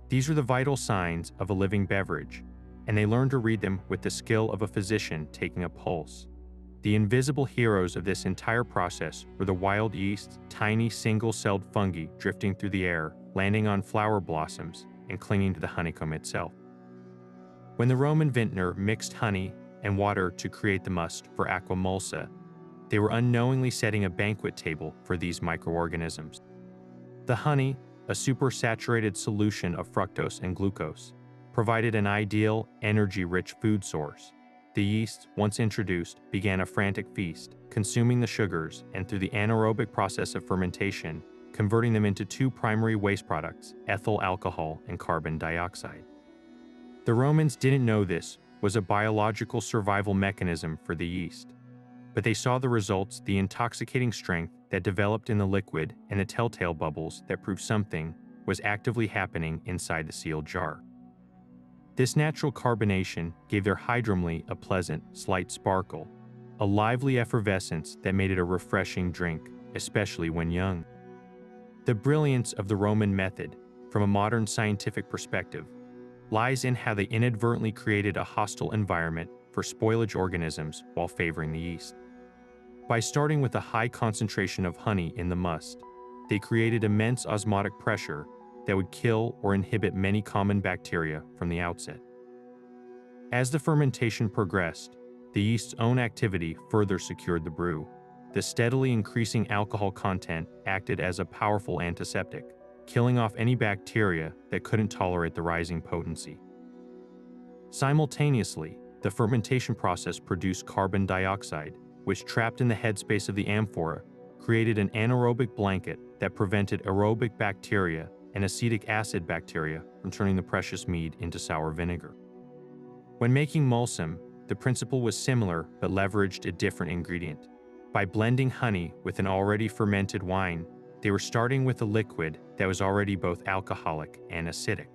These were the vital signs of a living beverage, and they learned to read them with the skill of a physician taking a pulse. The invisible heroes of this entire process were the wild yeasts, tiny single-celled fungi drifting through the air, landing on flower blossoms, and clinging to the honeycomb itself. When the Roman vintner mixed honey and water to create the must for aqua mulsa, they were unknowingly setting a banquet table for these microorganisms. The honey, a supersaturated solution of fructose and glucose, provided an ideal, energy-rich food source. The yeast, once introduced, began a frantic feast, consuming the sugars and through the anaerobic process of fermentation, converting them into two primary waste products, ethyl alcohol and carbon dioxide. The Romans didn't know this was a biological survival mechanism for the yeast, but they saw the results, the intoxicating strength that developed in the liquid and the telltale bubbles that proved something was actively happening inside the sealed jar. This natural carbonation gave their hydromely a pleasant, slight sparkle, a lively effervescence that made it a refreshing drink, especially when young. The brilliance of the Roman method, from a modern scientific perspective, lies in how they inadvertently created a hostile environment for spoilage organisms while favoring the yeast. By starting with a high concentration of honey in the must, they created immense osmotic pressure that would kill or inhibit many common bacteria from the outset. As the fermentation progressed, the yeast's own activity further secured the brew. The steadily increasing alcohol content acted as a powerful antiseptic, killing off any bacteria that couldn't tolerate the rising potency. Simultaneously, the fermentation process produced carbon dioxide, which, trapped in the headspace of the amphora, created an anaerobic blanket that prevented aerobic bacteria and acetic acid bacteria from turning the precious mead into sour vinegar. When making Mulsum, the principle was similar but leveraged a different ingredient. By blending honey with an already fermented wine, they were starting with a liquid that was already both alcoholic and acidic.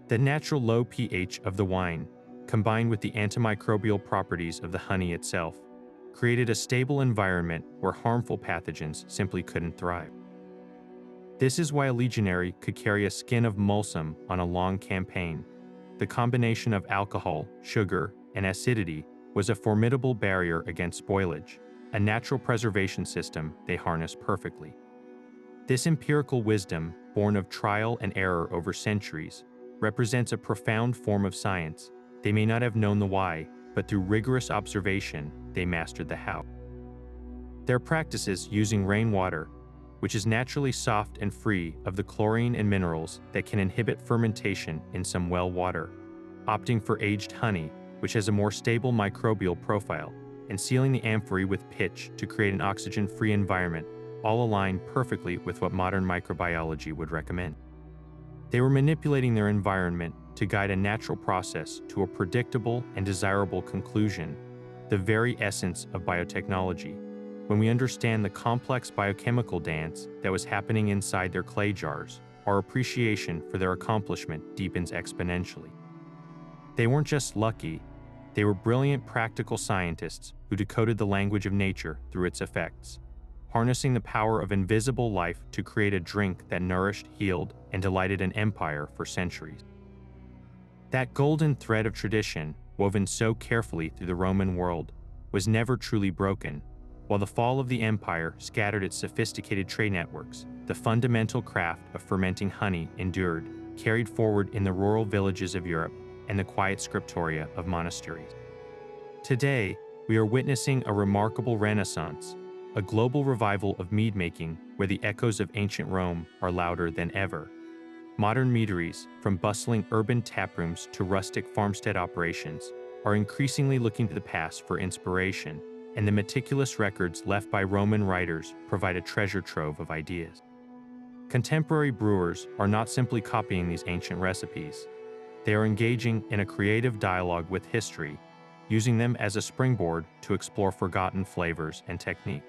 The natural low pH of the wine, combined with the antimicrobial properties of the honey itself, created a stable environment where harmful pathogens simply couldn't thrive. This is why a legionary could carry a skin of Mulsum on a long campaign. The combination of alcohol, sugar, and acidity was a formidable barrier against spoilage, a natural preservation system they harnessed perfectly. This empirical wisdom, born of trial and error over centuries, represents a profound form of science. They may not have known the why, but through rigorous observation, they mastered the how. Their practices using rainwater, which is naturally soft and free of the chlorine and minerals that can inhibit fermentation in some well water, opting for aged honey, which has a more stable microbial profile, and sealing the amphorae with pitch to create an oxygen-free environment, all align perfectly with what modern microbiology would recommend. They were manipulating their environment to guide a natural process to a predictable and desirable conclusion, the very essence of biotechnology. When we understand the complex biochemical dance that was happening inside their clay jars, our appreciation for their accomplishment deepens exponentially. They weren't just lucky, they were brilliant practical scientists who decoded the language of nature through its effects, harnessing the power of invisible life to create a drink that nourished, healed, and delighted an empire for centuries. That golden thread of tradition, woven so carefully through the Roman world, was never truly broken. While the fall of the empire scattered its sophisticated trade networks, the fundamental craft of fermenting honey endured, carried forward in the rural villages of Europe and the quiet scriptoria of monasteries. Today, we are witnessing a remarkable renaissance, a global revival of mead making where the echoes of ancient Rome are louder than ever. Modern meaderies, from bustling urban taprooms to rustic farmstead operations, are increasingly looking to the past for inspiration, and the meticulous records left by Roman writers provide a treasure trove of ideas. Contemporary brewers are not simply copying these ancient recipes. They are engaging in a creative dialogue with history, using them as a springboard to explore forgotten flavors and techniques.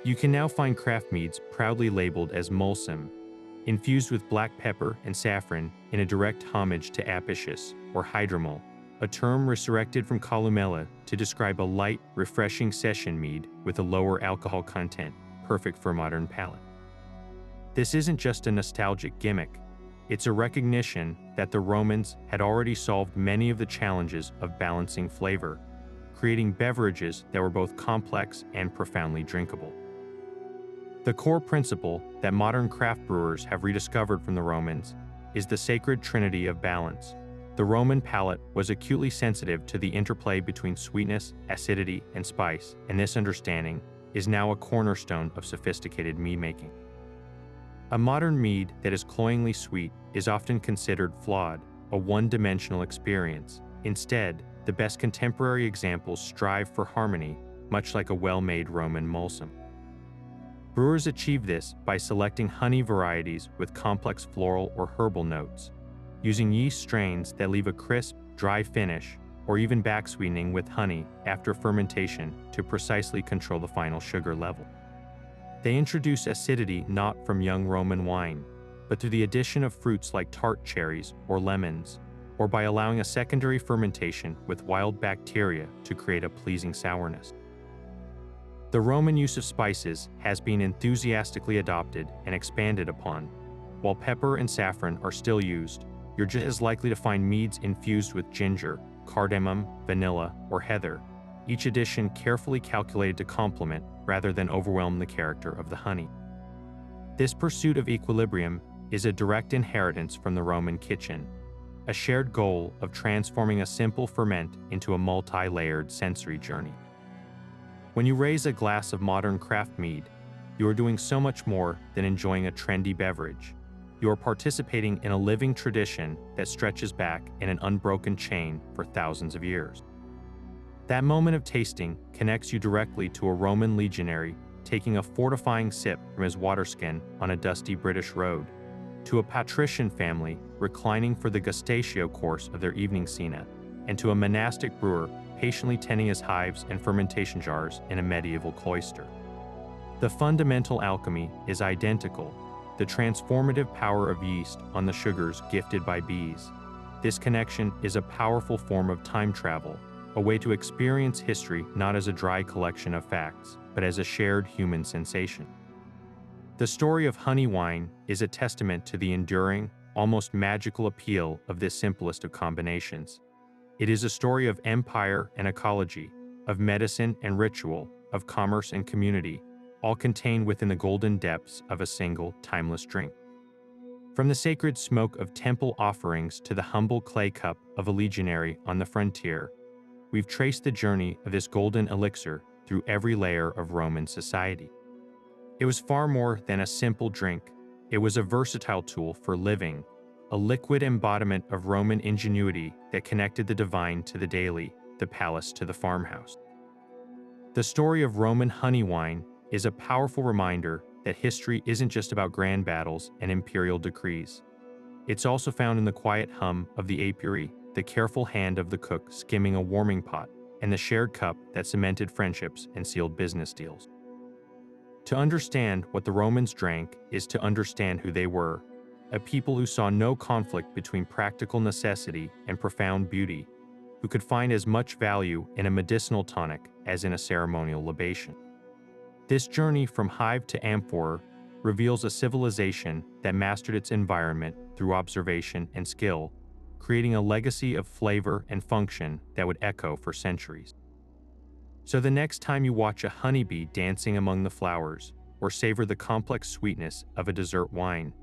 You can now find craft meads proudly labeled as Mulsum, infused with black pepper and saffron in a direct homage to Apicius or hydromel, a term resurrected from Columella to describe a light, refreshing session mead with a lower alcohol content, perfect for a modern palate. This isn't just a nostalgic gimmick, it's a recognition that the Romans had already solved many of the challenges of balancing flavor, creating beverages that were both complex and profoundly drinkable. The core principle that modern craft brewers have rediscovered from the Romans is the sacred trinity of balance. The Roman palate was acutely sensitive to the interplay between sweetness, acidity, and spice, and this understanding is now a cornerstone of sophisticated mead making. A modern mead that is cloyingly sweet is often considered flawed, a one-dimensional experience. Instead, the best contemporary examples strive for harmony, much like a well-made Roman Mulsum. Brewers achieve this by selecting honey varieties with complex floral or herbal notes, using yeast strains that leave a crisp, dry finish, or even backsweetening with honey after fermentation to precisely control the final sugar level. They introduce acidity not from young Roman wine, but through the addition of fruits like tart cherries or lemons, or by allowing a secondary fermentation with wild bacteria to create a pleasing sourness. The Roman use of spices has been enthusiastically adopted and expanded upon. While pepper and saffron are still used, you're just as likely to find meads infused with ginger, cardamom, vanilla, or heather, each addition carefully calculated to complement rather than overwhelm the character of the honey. This pursuit of equilibrium is a direct inheritance from the Roman kitchen, a shared goal of transforming a simple ferment into a multi-layered sensory journey. When you raise a glass of modern craft mead, you are doing so much more than enjoying a trendy beverage. You are participating in a living tradition that stretches back in an unbroken chain for thousands of years. That moment of tasting connects you directly to a Roman legionary taking a fortifying sip from his waterskin on a dusty British road, to a patrician family reclining for the gusttatio course of their evening cena, and to a monastic brewer patiently tending his hives and fermentation jars in a medieval cloister. The fundamental alchemy is identical, the transformative power of yeast on the sugars gifted by bees. This connection is a powerful form of time travel, a way to experience history not as a dry collection of facts, but as a shared human sensation. The story of honey wine is a testament to the enduring, almost magical appeal of this simplest of combinations. It is a story of empire and ecology, of medicine and ritual, of commerce and community, all contained within the golden depths of a single, timeless drink. From the sacred smoke of temple offerings to the humble clay cup of a legionary on the frontier, we've traced the journey of this golden elixir through every layer of Roman society. It was far more than a simple drink. It was a versatile tool for living, a liquid embodiment of Roman ingenuity that connected the divine to the daily, the palace to the farmhouse. The story of Roman honey wine is a powerful reminder that history isn't just about grand battles and imperial decrees. It's also found in the quiet hum of the apiary, the careful hand of the cook skimming a warming pot, and the shared cup that cemented friendships and sealed business deals. To understand what the Romans drank is to understand who they were, a people who saw no conflict between practical necessity and profound beauty, who could find as much value in a medicinal tonic as in a ceremonial libation. This journey from hive to amphora reveals a civilization that mastered its environment through observation and skill, creating a legacy of flavor and function that would echo for centuries. So the next time you watch a honeybee dancing among the flowers or savor the complex sweetness of a dessert wine,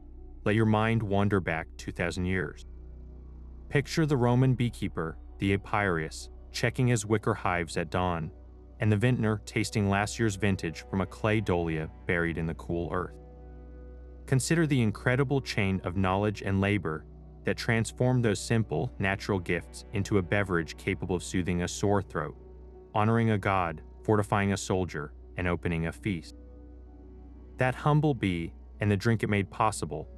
let your mind wander back 2,000 years. Picture the Roman beekeeper, the Apicius, checking his wicker hives at dawn, and the vintner tasting last year's vintage from a clay dolia buried in the cool earth. Consider the incredible chain of knowledge and labor that transformed those simple, natural gifts into a beverage capable of soothing a sore throat, honoring a god, fortifying a soldier, and opening a feast. That humble bee and the drink it made possible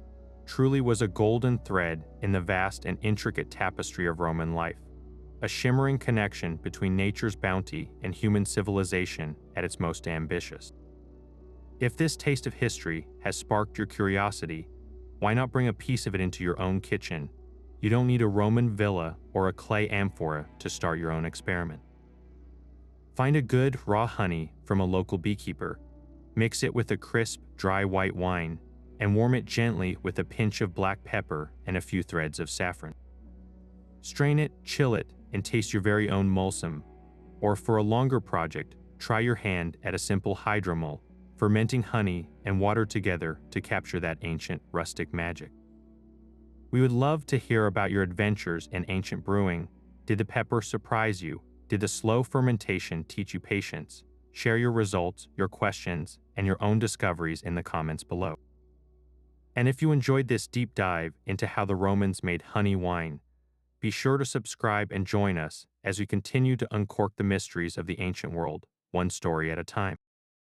truly was a golden thread in the vast and intricate tapestry of Roman life, a shimmering connection between nature's bounty and human civilization at its most ambitious. If this taste of history has sparked your curiosity, why not bring a piece of it into your own kitchen? You don't need a Roman villa or a clay amphora to start your own experiment. Find a good raw honey from a local beekeeper, mix it with a crisp, dry white wine, and warm it gently with a pinch of black pepper and a few threads of saffron. Strain it, chill it, and taste your very own Mulsum. Or for a longer project, try your hand at a simple hydromel, fermenting honey and water together to capture that ancient rustic magic. We would love to hear about your adventures in ancient brewing. Did the pepper surprise you? Did the slow fermentation teach you patience? Share your results, your questions, and your own discoveries in the comments below. And if you enjoyed this deep dive into how the Romans made honey wine, be sure to subscribe and join us as we continue to uncork the mysteries of the ancient world, one story at a time.